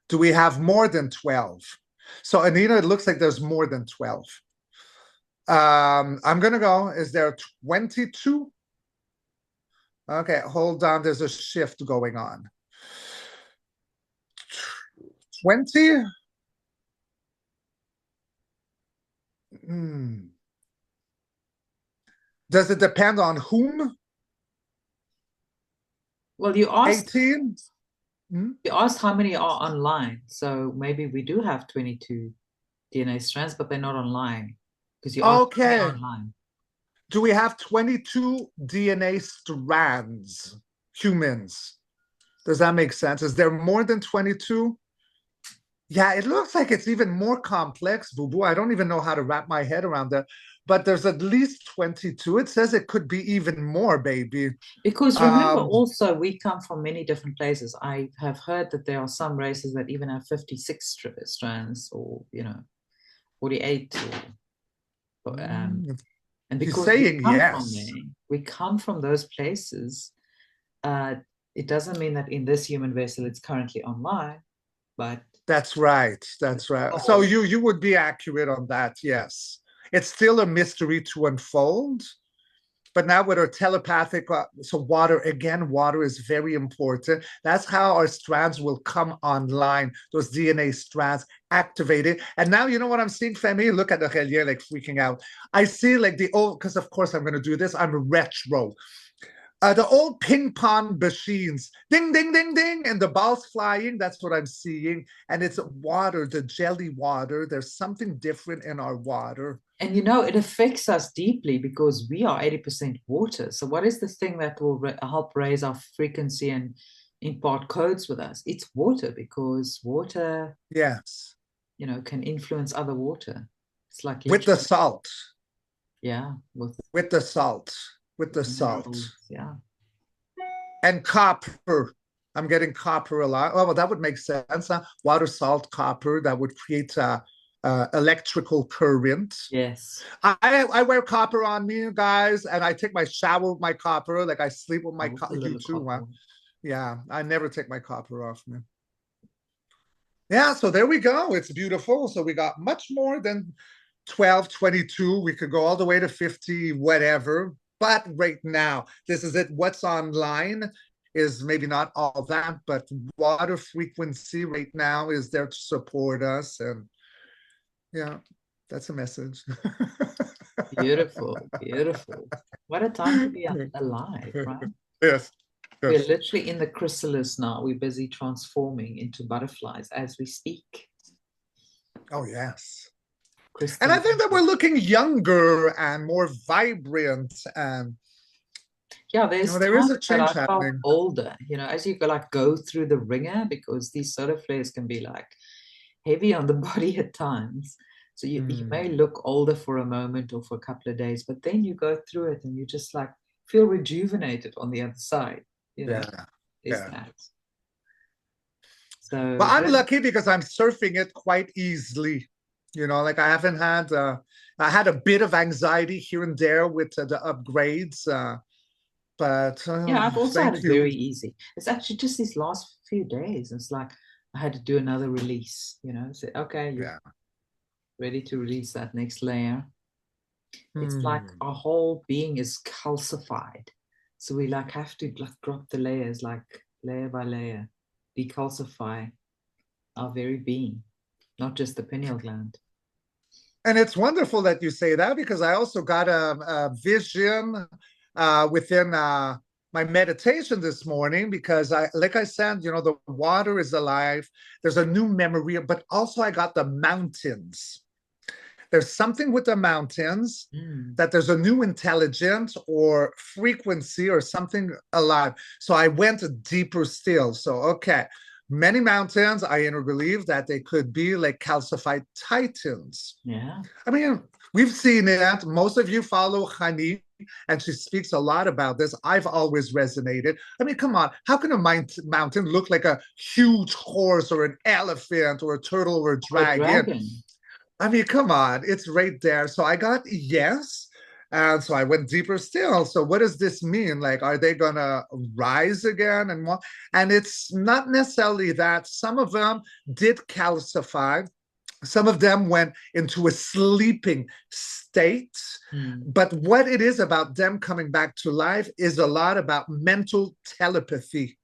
[SPEAKER 2] Do we have more than 12? So, Anina, it looks like there's more than 12. I'm gonna go. Is there 22? Okay, hold on. There's a shift going on. 20? Does it depend on whom?
[SPEAKER 1] Well, you asked
[SPEAKER 2] 18?
[SPEAKER 1] you asked how many are online. So maybe we do have 22 DNA strands, but they're not online. Because you asked how many
[SPEAKER 2] Okay.
[SPEAKER 1] are online.
[SPEAKER 2] Do we have 22 DNA strands? Humans. Does that make sense? Is there more than 22? Yeah, it looks like it's even more complex, Boo Boo. I don't even know how to wrap my head around that. But there's at least 22. It says it could be even more, baby.
[SPEAKER 1] Because remember, also, we come from many different places. I have heard that there are some races that even have 56 strands, or 48, and because
[SPEAKER 2] saying
[SPEAKER 1] we come
[SPEAKER 2] yes.
[SPEAKER 1] from there, we come from those places. It doesn't mean that in this human vessel it's currently online, but
[SPEAKER 2] that's right. That's right. So you would be accurate on that. Yes, it's still a mystery to unfold. But now with our telepathic, so water is very important. That's how our strands will come online, those DNA strands activated. And now you know what I'm seeing, Femi? Look at the Relier like freaking out. I see like the old, because of course I'm going to do this, I'm retro. The old ping pong machines, ding, ding, ding, ding, and the balls flying. That's what I'm seeing. And it's water, the jelly water. There's something different in our water.
[SPEAKER 1] And it affects us deeply because we are 80% water. So what is the thing that will help raise our frequency and impart codes with us? It's water, because water,
[SPEAKER 2] yes,
[SPEAKER 1] can influence other water. It's like
[SPEAKER 2] with the salt.
[SPEAKER 1] Yeah,
[SPEAKER 2] with the salt. With the salt.
[SPEAKER 1] Yeah.
[SPEAKER 2] And copper. I'm getting copper a lot. Oh, well, that would make sense. Huh? Water, salt, copper, that would create electrical current.
[SPEAKER 1] Yes.
[SPEAKER 2] I wear copper on me, guys, and I take my shower with my copper. Like I sleep with my copper. You too, huh? Yeah, I never take my copper off me. Yeah, so there we go. It's beautiful. So we got much more than 12, 22. We could go all the way to 50, whatever. But right now, this is it. What's online is maybe not all that, but water frequency right now is there to support us. And yeah, that's a message.
[SPEAKER 1] Beautiful, beautiful. What a time to be alive, right?
[SPEAKER 2] Yes,
[SPEAKER 1] We're
[SPEAKER 2] yes.
[SPEAKER 1] literally in the chrysalis now. We're busy transforming into butterflies as we speak.
[SPEAKER 2] Oh, yes. And I
[SPEAKER 1] Crystal.
[SPEAKER 2] think that we're looking younger and more vibrant. And,
[SPEAKER 1] Yeah, there's
[SPEAKER 2] there is a
[SPEAKER 1] times that
[SPEAKER 2] change
[SPEAKER 1] I felt
[SPEAKER 2] happening.
[SPEAKER 1] older, as you go like go through the ringer, because these solar flares can be like heavy on the body at times. So you may look older for a moment or for a couple of days, but then you go through it and you just like feel rejuvenated on the other side,
[SPEAKER 2] Yeah,
[SPEAKER 1] is
[SPEAKER 2] yeah.
[SPEAKER 1] that.
[SPEAKER 2] But
[SPEAKER 1] So
[SPEAKER 2] I'm lucky because I'm surfing it quite easily. Like I haven't had, I had a bit of anxiety here and there with the upgrades. But
[SPEAKER 1] yeah, I've also had
[SPEAKER 2] thank
[SPEAKER 1] it
[SPEAKER 2] you.
[SPEAKER 1] very easy. It's actually just these last few days. It's like I had to do another release, say, okay, you're
[SPEAKER 2] Yeah.
[SPEAKER 1] ready to release that next layer. It's like
[SPEAKER 2] Hmm.
[SPEAKER 1] our whole being is calcified. So we like have to like drop the layers, like layer by layer, decalcify our very being, not just the pineal gland.
[SPEAKER 2] And it's wonderful that you say that because I also got a vision within my meditation this morning because like I said, the water is alive. There's a new memory, but also I got the mountains. There's something with the mountains that there's a new intelligence or frequency or something alive. So I went deeper still. So, okay, many mountains, I believe that they could be like calcified titans.
[SPEAKER 1] Yeah.
[SPEAKER 2] I mean, we've seen it. Most of you follow Hani, and she speaks a lot about this. I've always resonated. I mean, come on. How can a mountain look like a huge horse or an elephant or a turtle or a
[SPEAKER 1] Or a
[SPEAKER 2] dragon?
[SPEAKER 1] dragon.
[SPEAKER 2] I mean, come on, it's right there. So I got yes. And so I went deeper still. So what does this mean? Like, are they gonna rise again and what? And it's not necessarily that. Some of them did calcify. Some of them went into a sleeping state. But what it is about them coming back to life is a lot about mental telepathy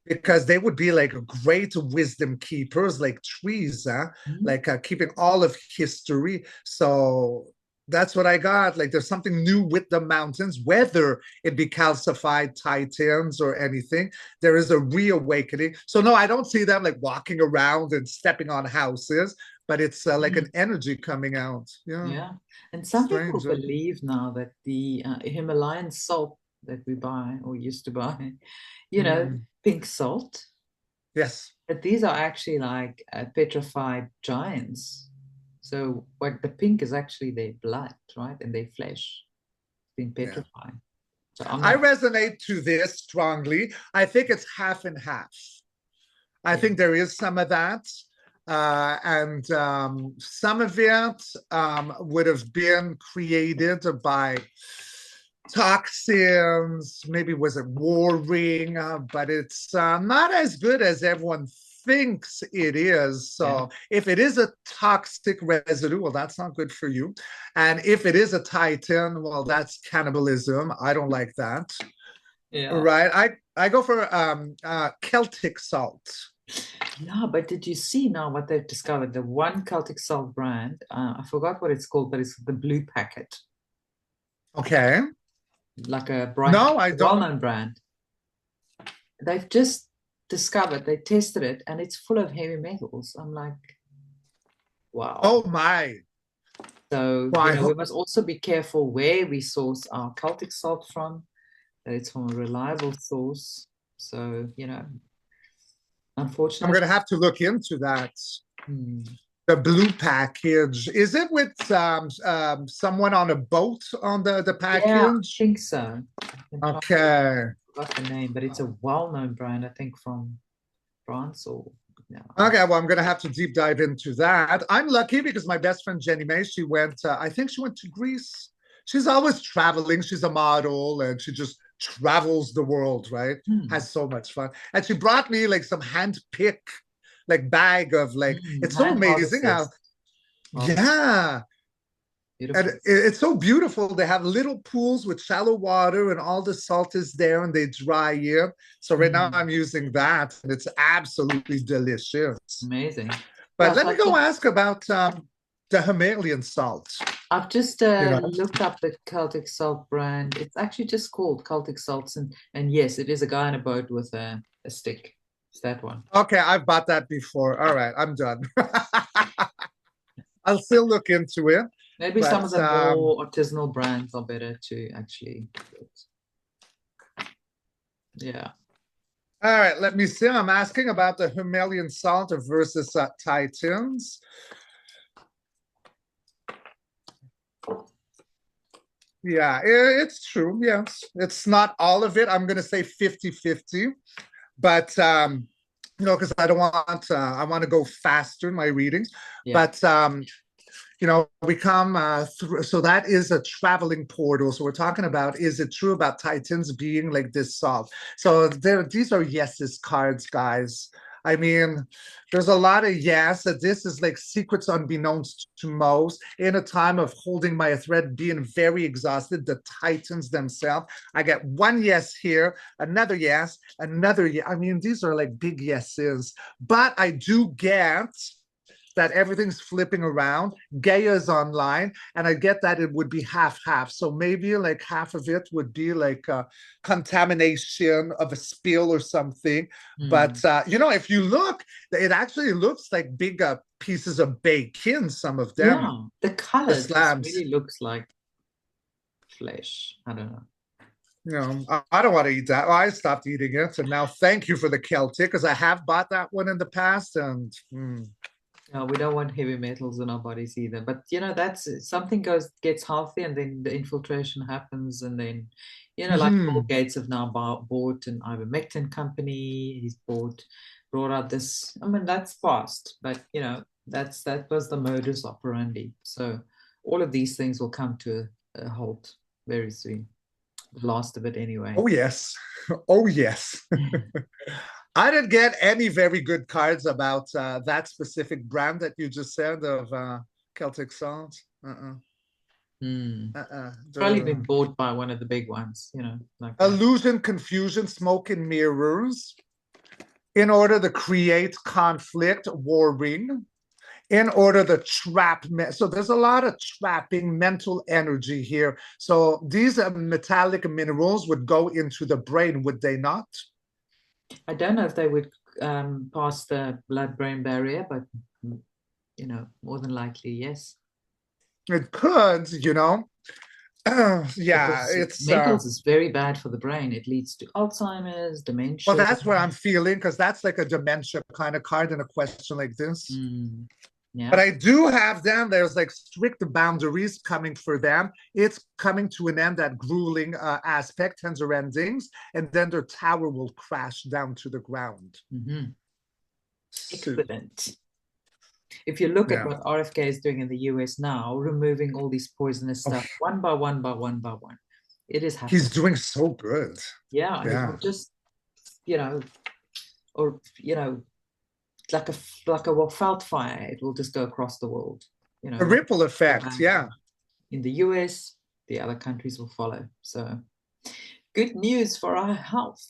[SPEAKER 2] because they would be like great wisdom keepers, like trees, like keeping all of history. So that's what I got. Like there's something new with the mountains, whether it be calcified titans or anything. There is a reawakening. So no, I don't see them like walking around and stepping on houses, but it's like an energy coming out.
[SPEAKER 1] Yeah. And some people
[SPEAKER 2] Strange.
[SPEAKER 1] believe now that the Himalayan salt that we buy or used to buy, pink salt,
[SPEAKER 2] Yes.
[SPEAKER 1] but these are actually like petrified giants. So what the pink is actually their blood, right? And their flesh being
[SPEAKER 2] Yeah.
[SPEAKER 1] petrified. So I'm
[SPEAKER 2] I
[SPEAKER 1] not.
[SPEAKER 2] resonate to this strongly. I think it's half and half. I think there is some of that. And some of it would have been created by toxins, maybe was it warring, but it's not as good as everyone thinks it is. So if it is a toxic residue, well, that's not good for you. And if it is a titan, well, that's cannibalism. I don't like that.
[SPEAKER 1] Yeah.
[SPEAKER 2] Right. I go for Celtic salt.
[SPEAKER 1] Yeah, but did you see now what they've discovered? The one Celtic salt brand, I forgot what it's called, but it's the blue packet.
[SPEAKER 2] Okay.
[SPEAKER 1] Like a bright,
[SPEAKER 2] No, I don't.
[SPEAKER 1] well-known brand. They've just discovered, they tested it, and it's full of heavy metals. I'm like, wow.
[SPEAKER 2] Oh my.
[SPEAKER 1] So, we must also be careful where we source our Celtic salt from, that it's from a reliable source. So, unfortunately.
[SPEAKER 2] I'm going to have to look into that. The blue package. Is it with someone on a boat on the package?
[SPEAKER 1] Yeah, I think so.
[SPEAKER 2] Okay.
[SPEAKER 1] I forgot the name, but it's a well-known brand, I think, from France or. No.
[SPEAKER 2] Okay, well, I'm going to have to deep dive into that. I'm lucky because my best friend Jenny May, she went, I think she went to Greece. She's always traveling. She's a model and she just travels the world, right? Has so much fun. And she brought me like some hand-pick like bag of like, it's so amazing how, yeah. And
[SPEAKER 1] Beautiful.
[SPEAKER 2] it's so beautiful. They have little pools with shallow water, and all the salt is there, and they dry here. So right now
[SPEAKER 1] Mm,
[SPEAKER 2] I'm using that, and it's absolutely delicious.
[SPEAKER 1] amazing.
[SPEAKER 2] But
[SPEAKER 1] Yeah,
[SPEAKER 2] let
[SPEAKER 1] so
[SPEAKER 2] me go ask about the Himalayan salt.
[SPEAKER 1] I've just
[SPEAKER 2] You know,
[SPEAKER 1] looked up the Celtic salt brand. It's actually just called Celtic salts, and yes, it is a guy in a boat with a stick. It's that one.
[SPEAKER 2] okay, I've bought that before. All right, I'm done. I'll still look into it,
[SPEAKER 1] Maybe some of
[SPEAKER 2] but
[SPEAKER 1] the more artisanal brands are better to actually. Yeah.
[SPEAKER 2] all right, let me see. I'm asking about the Himalayan salt versus Titans. Yeah, it's true. Yes, it's not all of it. I'm going to say 50-50, but because I don't want I want to go faster in my readings,
[SPEAKER 1] Yeah.
[SPEAKER 2] but we come through. So that is a traveling portal. So we're talking about, is it true about Titans being like this salt? So these are yeses cards, guys. I mean, there's a lot of yes. That this is like secrets unbeknownst to most. In a time of holding my thread, being very exhausted, the Titans themselves. I get one yes here, another yes, another yes. I mean, these are like big yeses. But I do get that everything's flipping around. Gaia is online, and I get that it would be half-half. So maybe like half of it would be like a contamination of a spill or something.
[SPEAKER 1] Mm.
[SPEAKER 2] But if you look, it actually looks like big pieces of bacon, some of them,
[SPEAKER 1] Yeah. The
[SPEAKER 2] the
[SPEAKER 1] color just
[SPEAKER 2] slabs.
[SPEAKER 1] really looks like flesh. I don't know.
[SPEAKER 2] I don't want to eat that. Well, I stopped eating it, and now thank you for the Celtic, because I have bought that one in the past, and
[SPEAKER 1] No, we don't want heavy metals in our bodies either. But that's something gets healthy, and then the infiltration happens, and then like Bill
[SPEAKER 2] mhm.
[SPEAKER 1] Gates have now bought an ivermectin company. He's brought out this. I mean, that's fast, but that was the modus operandi. So all of these things will come to a halt very soon. The last of it, anyway.
[SPEAKER 2] Oh yes. Oh yes. I didn't get any very good cards about that specific brand that you just said of Celtic Salt.
[SPEAKER 1] Hmm. Probably been
[SPEAKER 2] The
[SPEAKER 1] bought by one of the big ones, like that.
[SPEAKER 2] illusion, confusion, smoke and mirrors in order to create conflict, warring, in order to trap. So there's a lot of trapping mental energy here. So these metallic minerals would go into the brain, would they not?
[SPEAKER 1] I don't know if they would pass the blood-brain barrier, but more than likely, yes.
[SPEAKER 2] It could. Yeah,
[SPEAKER 1] Because
[SPEAKER 2] it's
[SPEAKER 1] metals is very bad for the brain. It leads to Alzheimer's,
[SPEAKER 2] well,
[SPEAKER 1] dementia.
[SPEAKER 2] that's where I'm feeling, because that's like a dementia kind of card in a question like this.
[SPEAKER 1] Mm,
[SPEAKER 2] But
[SPEAKER 1] yeah.
[SPEAKER 2] I do have them. There's like strict boundaries coming for them. It's coming to an end, that grueling aspect, tensor endings, and then their tower will crash down to the ground.
[SPEAKER 1] Hmm.
[SPEAKER 2] So,
[SPEAKER 1] Excellent. If you look at
[SPEAKER 2] yeah.
[SPEAKER 1] what RFK is doing in the US now, removing all these poisonous
[SPEAKER 2] Oh,
[SPEAKER 1] stuff one by one by one by one, it is
[SPEAKER 2] he's
[SPEAKER 1] happening.
[SPEAKER 2] doing so good.
[SPEAKER 1] Yeah, and it
[SPEAKER 2] Yeah.
[SPEAKER 1] will just, you know, or like a wildfire, it will just go across the world.
[SPEAKER 2] A
[SPEAKER 1] One
[SPEAKER 2] ripple effect.
[SPEAKER 1] bang
[SPEAKER 2] Yeah.
[SPEAKER 1] in the US, the other countries will follow. So good news for our health.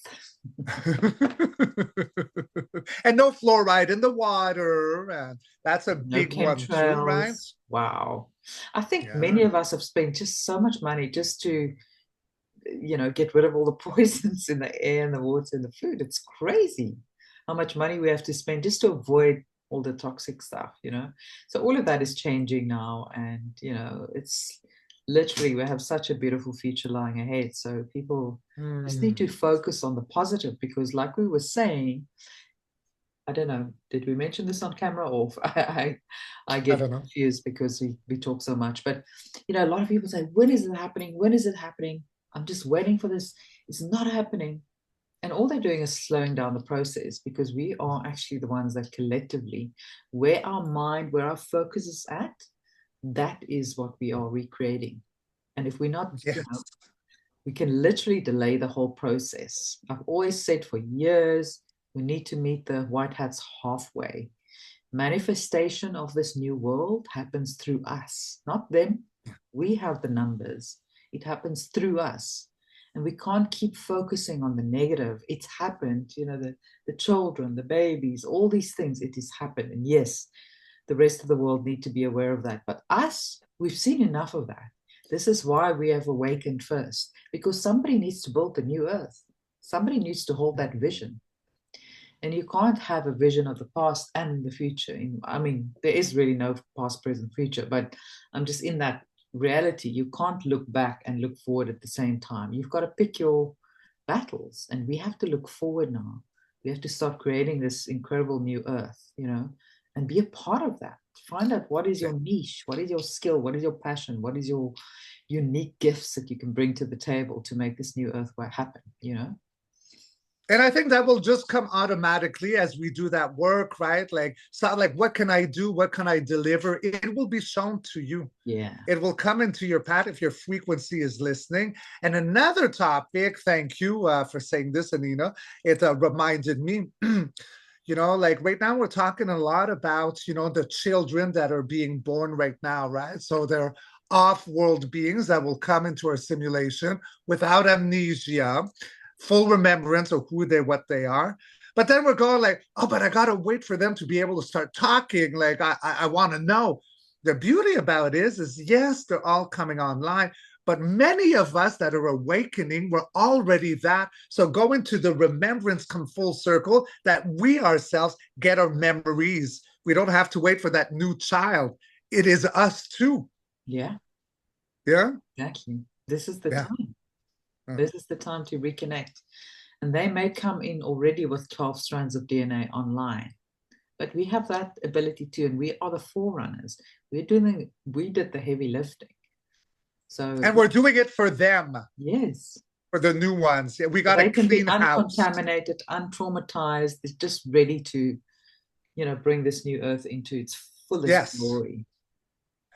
[SPEAKER 2] And no fluoride in the water. And that's a
[SPEAKER 1] No
[SPEAKER 2] big one too, right?
[SPEAKER 1] chemtrails. Wow. I think
[SPEAKER 2] Yeah.
[SPEAKER 1] many of us have spent just so much money just to, get rid of all the poisons in the air and the water and the food. It's crazy how much money we have to spend just to avoid all the toxic stuff. So all of that is changing now. And, it's literally, we have such a beautiful future lying ahead. So people just need to
[SPEAKER 2] Hmm.
[SPEAKER 1] focus on the positive because, like we were saying, I don't know, did we mention this on camera or I
[SPEAKER 2] I
[SPEAKER 1] get
[SPEAKER 2] don't know.
[SPEAKER 1] confused because we talk so much. But a lot of people say, when is it happening? When is it happening? I'm just waiting for this. It's not happening. And all they're doing is slowing down the process because we are actually the ones that collectively, where our mind, where our focus is at, that is what we are recreating. And if we're not,
[SPEAKER 2] Yes.
[SPEAKER 1] we can literally delay the whole process. I've always said for years, we need to meet the white hats halfway. Manifestation of this new world happens through us, not them. We have the numbers. It happens through us. And we can't keep focusing on the negative. It's happened, the children, the babies, all these things, it has happened. And yes, the rest of the world need to be aware of that. But us, we've seen enough of that. This is why we have awakened first, because somebody needs to build the new earth. Somebody needs to hold that vision. And you can't have a vision of the past and the future. I mean, there is really no past, present, future, but I'm just in that reality. You can't look back and look forward at the same time. You've got to pick your battles, and we have to look forward now. We have to start creating this incredible new earth, and be a part of that. Find out what is your niche, what is your skill, what is your passion, what is your unique gifts that you can bring to the table to make this new earth happen,
[SPEAKER 2] And I think that will just come automatically as we do that work, right? Like, what can I do? What can I deliver? It will be shown to you.
[SPEAKER 1] Yeah.
[SPEAKER 2] It will come into your path if your frequency is listening. And another topic, thank you for saying this, Anina, it reminded me, like right now we're talking a lot about, the children that are being born right now, right? So they're off-world beings that will come into our simulation without amnesia, full remembrance of who they, what they are. But then we're going like, oh, but I got to wait for them to be able to start talking. Like, I want to know. The beauty about it is yes, they're all coming online, but many of us that are awakening, we're already that. So go into the remembrance, come full circle, that we ourselves get our memories. We don't have to wait for that new child. It is us too.
[SPEAKER 1] Yeah.
[SPEAKER 2] Yeah.
[SPEAKER 1] Exactly. This is the time. This is the time to reconnect. And they may come in already with 12 strands of DNA online. But we have that ability too, and we are the forerunners. We did the heavy lifting.
[SPEAKER 2] And we're doing it for them.
[SPEAKER 1] Yes.
[SPEAKER 2] For the new ones. We got to clean house.
[SPEAKER 1] Uncontaminated, untraumatized. It's just ready to, bring this new earth into its fullest glory.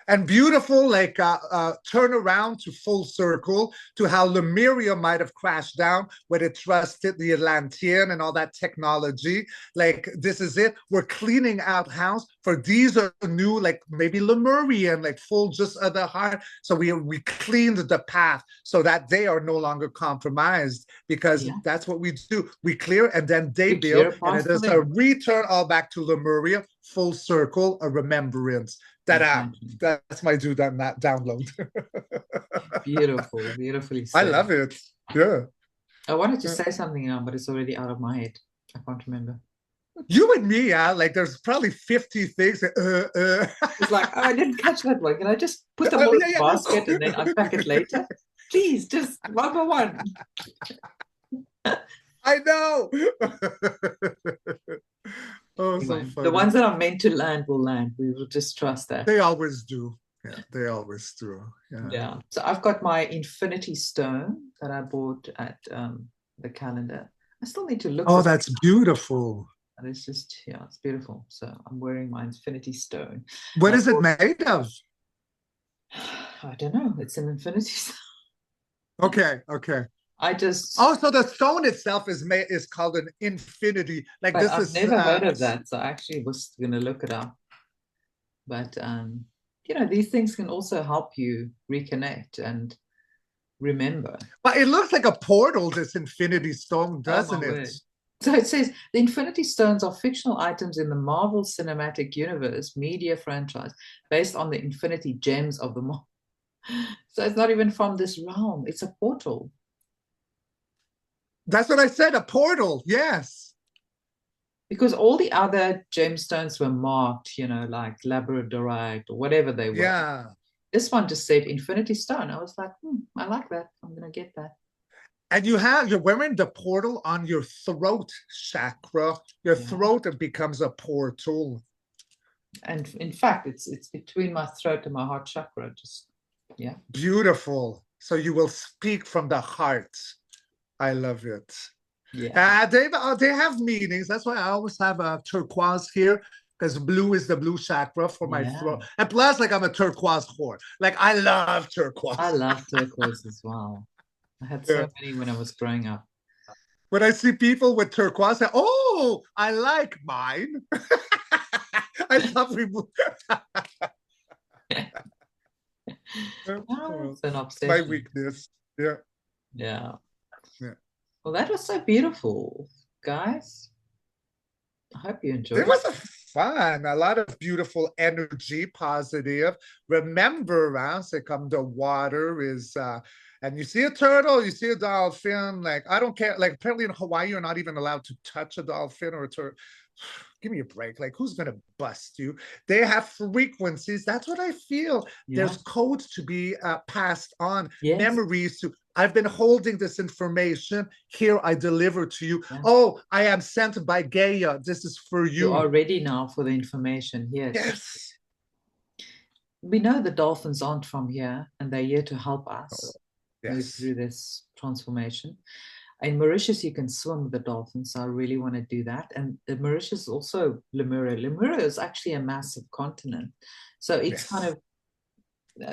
[SPEAKER 2] And beautiful, like turn around to full circle to how Lemuria might have crashed down when it trusted the Atlantean and all that technology. Like, this is it. We're cleaning out house for these are new, like maybe Lemurian, like full just of the heart. So we cleaned the path so that they are no longer compromised, because that's what we do. We clear and then they build, and it is a return all back to Lemuria, full circle, a remembrance. That's my download.
[SPEAKER 1] Beautifully said.
[SPEAKER 2] I love it. Yeah.
[SPEAKER 1] I wanted to say something now, but it's already out of my head. I can't remember.
[SPEAKER 2] You and me, like there's probably 50 things.
[SPEAKER 1] It's like, oh, I didn't catch that one. Can I just put them all in the basket and then unpack it later? Please, just one by one.
[SPEAKER 2] I know. Oh,
[SPEAKER 1] anyway, so funny. The ones that are meant to land will land. We will just trust that.
[SPEAKER 2] They always do. Yeah, they always do.
[SPEAKER 1] Yeah. So I've got my infinity stone that I bought at the calendar. I still need to look.
[SPEAKER 2] Oh, that's beautiful.
[SPEAKER 1] And it's just, it's beautiful. So I'm wearing my infinity stone.
[SPEAKER 2] What is it made of?
[SPEAKER 1] I don't know. It's an infinity stone.
[SPEAKER 2] Okay. So the stone itself is called an infinity. Like, this
[SPEAKER 1] I've never heard of that, so I actually was going to look it up. But these things can also help you reconnect and remember.
[SPEAKER 2] But it looks like a portal, this infinity stone, doesn't it?
[SPEAKER 1] So it says the infinity stones are fictional items in the Marvel Cinematic Universe media franchise based on the infinity gems of the Marvel. So it's not even from this realm. It's a portal.
[SPEAKER 2] That's what I said, a portal, yes.
[SPEAKER 1] Because all the other gemstones were marked, like labradorite or whatever they were.
[SPEAKER 2] Yeah.
[SPEAKER 1] This one just said infinity stone. I was like, I like that. I'm going to get that.
[SPEAKER 2] And you're wearing the portal on your throat chakra. Your throat, it becomes a portal.
[SPEAKER 1] And in fact, it's between my throat and my heart chakra.
[SPEAKER 2] Beautiful. So you will speak from the heart. I love it.
[SPEAKER 1] Yeah.
[SPEAKER 2] They have meanings. That's why I always have a turquoise here, because blue is the blue chakra for my throat. And plus, like, I'm a turquoise whore. Like, I love turquoise.
[SPEAKER 1] I love turquoise as well. I had so many when I was growing up.
[SPEAKER 2] When I see people with turquoise, I like mine. I love people. know,
[SPEAKER 1] It's an
[SPEAKER 2] it's my
[SPEAKER 1] obsession.
[SPEAKER 2] weakness. Yeah.
[SPEAKER 1] Yeah.
[SPEAKER 2] Yeah.
[SPEAKER 1] Well, that was so beautiful, guys. I hope you
[SPEAKER 2] It
[SPEAKER 1] enjoyed.
[SPEAKER 2] was a fun, a lot of beautiful energy, positive. Remember, say come the water is and you see a turtle, you see a dolphin, like I don't care. Like apparently in Hawaii, you're not even allowed to touch a dolphin or a turtle. Give me a break. Like, who's gonna bust you? They have frequencies. That's what I feel.
[SPEAKER 1] Yeah.
[SPEAKER 2] There's codes to be passed on,
[SPEAKER 1] Yes.
[SPEAKER 2] memories to. I've been holding this information. Here I deliver to you.
[SPEAKER 1] Yeah.
[SPEAKER 2] Oh, I am sent by Gaia. This is for
[SPEAKER 1] You
[SPEAKER 2] you.
[SPEAKER 1] are ready now for the information. Yes.
[SPEAKER 2] Yes.
[SPEAKER 1] We know the dolphins aren't from here and they're here to help
[SPEAKER 2] Oh,
[SPEAKER 1] us move
[SPEAKER 2] yes.
[SPEAKER 1] through this transformation. In Mauritius, you can swim with the dolphins. So I really want to do that. And Mauritius is also Lemuria. Lemuria is actually a massive continent. So it's kind
[SPEAKER 2] Yes.
[SPEAKER 1] of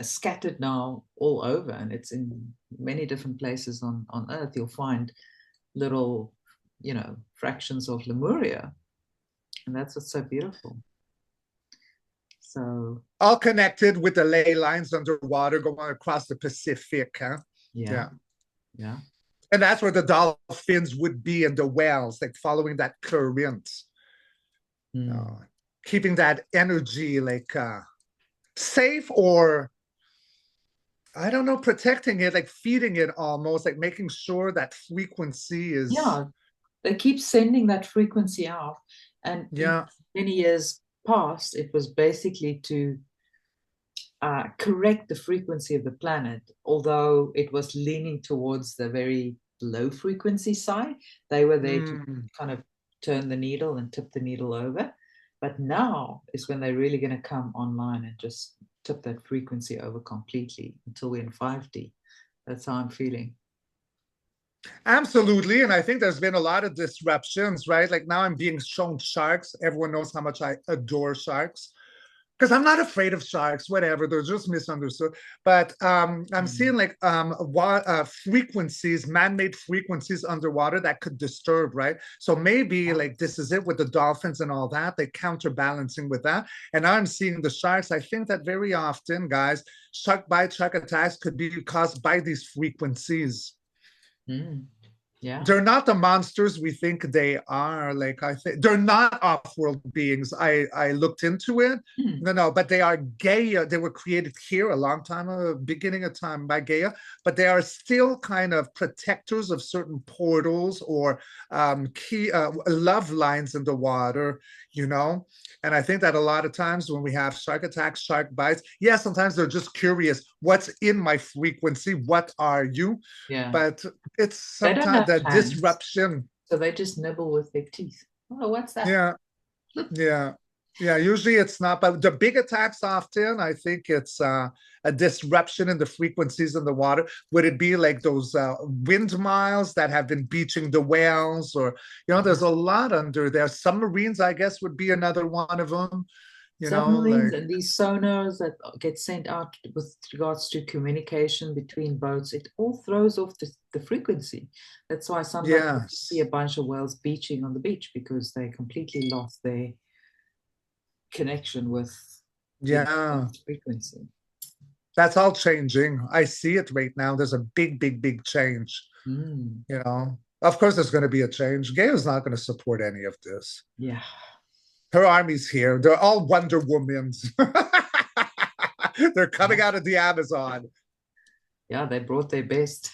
[SPEAKER 1] scattered now all over, and it's in many different places on Earth. You'll find little, fractions of Lemuria. And that's what's so beautiful. So,
[SPEAKER 2] All connected with the ley lines underwater going across the Pacific. Huh?
[SPEAKER 1] yeah,
[SPEAKER 2] Yeah.
[SPEAKER 1] yeah.
[SPEAKER 2] And that's where the dolphins would be and the whales, like following that current.
[SPEAKER 1] Mm.
[SPEAKER 2] Keeping that energy like safe, or I don't know, protecting it, like feeding it almost, like making sure that frequency is.
[SPEAKER 1] Yeah, they keep sending that frequency out. And in
[SPEAKER 2] Yeah.
[SPEAKER 1] many years past, it was basically to correct the frequency of the planet, although it was leaning towards the very low frequency side. They were there to kind of turn the needle and tip the needle over. But now is when they're really going to come online and just tip that frequency over completely until we're in 5D. That's how I'm feeling.
[SPEAKER 2] Absolutely. And I think there's been a lot of disruptions, right? Like now I'm being shown sharks. Everyone knows how much I adore sharks because I'm not afraid of sharks, whatever. They're just misunderstood. But I'm seeing like frequencies, man-made frequencies underwater that could disturb, right? So maybe like this is it with the dolphins and all that. They counterbalancing with that. And now I'm seeing the sharks. I think that very often, guys, shark bite, shark attacks could be caused by these frequencies.
[SPEAKER 1] Yeah.
[SPEAKER 2] They're not the monsters we think they are. Like I think they're not off-world beings. I looked into it. No, but they are Gaia. They were created here a long time, beginning of time by Gaia, but they are still kind of protectors of certain portals or key love lines in the water, you know. And I think that a lot of times when we have shark attacks, shark bites, yeah, sometimes they're just curious, what's in my frequency? What are you?
[SPEAKER 1] Yeah.
[SPEAKER 2] But it's
[SPEAKER 1] They don't
[SPEAKER 2] sometimes
[SPEAKER 1] have
[SPEAKER 2] the
[SPEAKER 1] hands,
[SPEAKER 2] disruption.
[SPEAKER 1] so they just nibble with their teeth. Oh, what's that?
[SPEAKER 2] Yeah, yeah, yeah. Usually it's not, but the big attacks often, I think it's a disruption in the frequencies in the water. Would it be like those wind miles that have been beaching the whales, or there's a lot under there. Submarines, I guess, would be another one of them.
[SPEAKER 1] Submarines
[SPEAKER 2] Like
[SPEAKER 1] and these sonars that get sent out with regards to communication between boats, it all throws off the frequency. That's why sometimes you see a
[SPEAKER 2] yes,
[SPEAKER 1] bunch of whales beaching on the beach because they completely lost their connection with
[SPEAKER 2] yeah.
[SPEAKER 1] frequency.
[SPEAKER 2] That's all changing. I see it right now. There's a big, big, big change.
[SPEAKER 1] Mm.
[SPEAKER 2] Of course, there's going to be a change. Gaia's not going to support any of this.
[SPEAKER 1] Yeah.
[SPEAKER 2] Her army's here. They're all Wonder Womans. They're coming out of the Amazon.
[SPEAKER 1] Yeah, they brought their best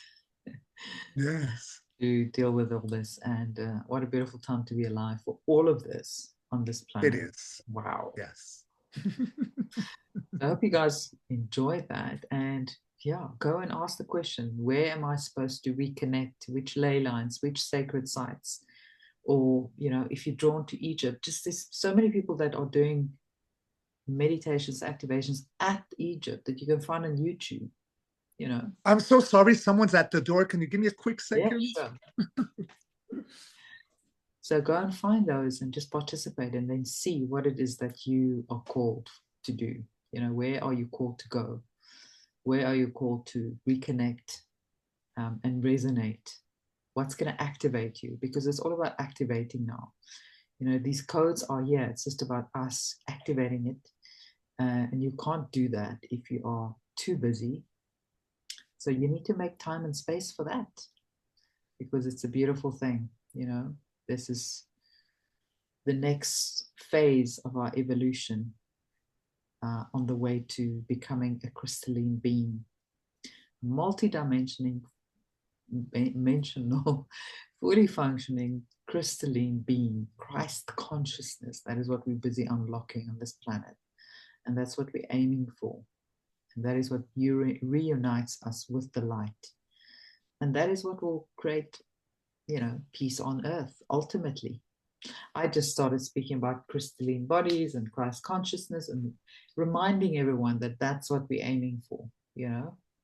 [SPEAKER 2] Yes.
[SPEAKER 1] to deal with all this. And what a beautiful time to be alive for all of this on this
[SPEAKER 2] It
[SPEAKER 1] planet.
[SPEAKER 2] is.
[SPEAKER 1] Wow.
[SPEAKER 2] Yes.
[SPEAKER 1] I hope you guys enjoyed that. And yeah, go and ask the question, where am I supposed to reconnect? Which ley lines, which sacred sites? Or, if you're drawn to Egypt, just there's so many people that are doing meditations, activations at Egypt that you can find on YouTube.
[SPEAKER 2] I'm so sorry. Someone's at the door. Can you give me a quick
[SPEAKER 1] Yeah,
[SPEAKER 2] second?
[SPEAKER 1] sure. So go and find those and just participate and then see what it is that you are called to do. Where are you called to go? Where are you called to reconnect and resonate? What's going to activate you? Because it's all about activating now. These codes are here. It's just about us activating it. And you can't do that if you are too busy So you need to make time and space for that, because it's a beautiful thing. This is the next phase of our evolution, on the way to becoming a crystalline being, multi-dimensional, fully functioning crystalline being, Christ consciousness. That is what we're busy unlocking on this planet, and that's what we're aiming for, and that is what reunites us with the light, and that is what will create peace on earth ultimately. I just started speaking about crystalline bodies and Christ consciousness, and reminding everyone that that's what we're aiming for,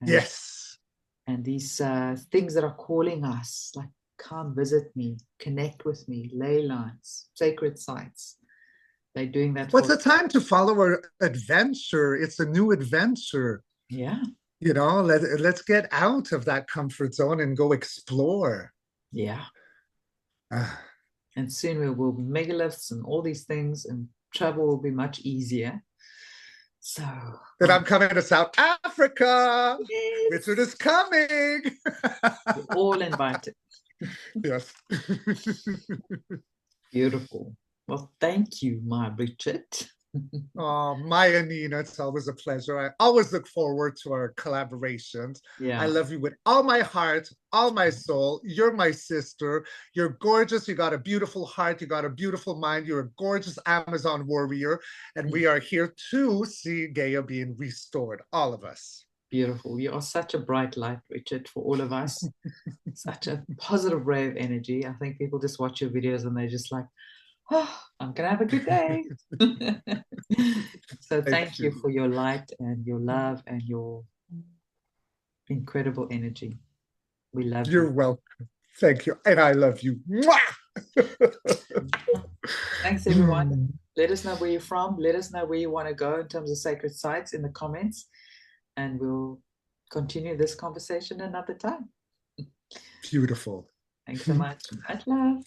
[SPEAKER 2] Yes.
[SPEAKER 1] And these things that are calling us, like, come visit me, connect with me, ley lines, sacred sites. They're doing that.
[SPEAKER 2] What's the time to follow our adventure? It's a new adventure.
[SPEAKER 1] Yeah.
[SPEAKER 2] Let's get out of that comfort zone and go explore.
[SPEAKER 1] Yeah. And soon we will be megaliths and all these things, and travel will be much easier. So
[SPEAKER 2] then I'm coming to South Africa.
[SPEAKER 1] Yes.
[SPEAKER 2] Richard is coming.
[SPEAKER 1] You're all invited.
[SPEAKER 2] Yes.
[SPEAKER 1] Beautiful. Well, thank you, my Richard.
[SPEAKER 2] Oh, my Anina, it's always a pleasure. I always look forward to our collaborations.
[SPEAKER 1] Yeah.
[SPEAKER 2] I love you with all my heart, all my soul. You're my sister. You're gorgeous. You got a beautiful heart. You got a beautiful mind. You're a gorgeous Amazon warrior. And we are here to see Gaia being restored, all of us.
[SPEAKER 1] Beautiful. You are such a bright light, Richard, for all of us. Such a positive ray of energy. I think people just watch your videos and they're just like, oh, I'm going to have a good day. So thank you for your light and your love and your incredible energy. We love you.
[SPEAKER 2] You're welcome. Thank you. And I love you.
[SPEAKER 1] Thanks, everyone. Let us know where you're from. Let us know where you want to go in terms of sacred sites in the comments. And we'll continue this conversation another time.
[SPEAKER 2] Beautiful.
[SPEAKER 1] Thanks so much. Much love.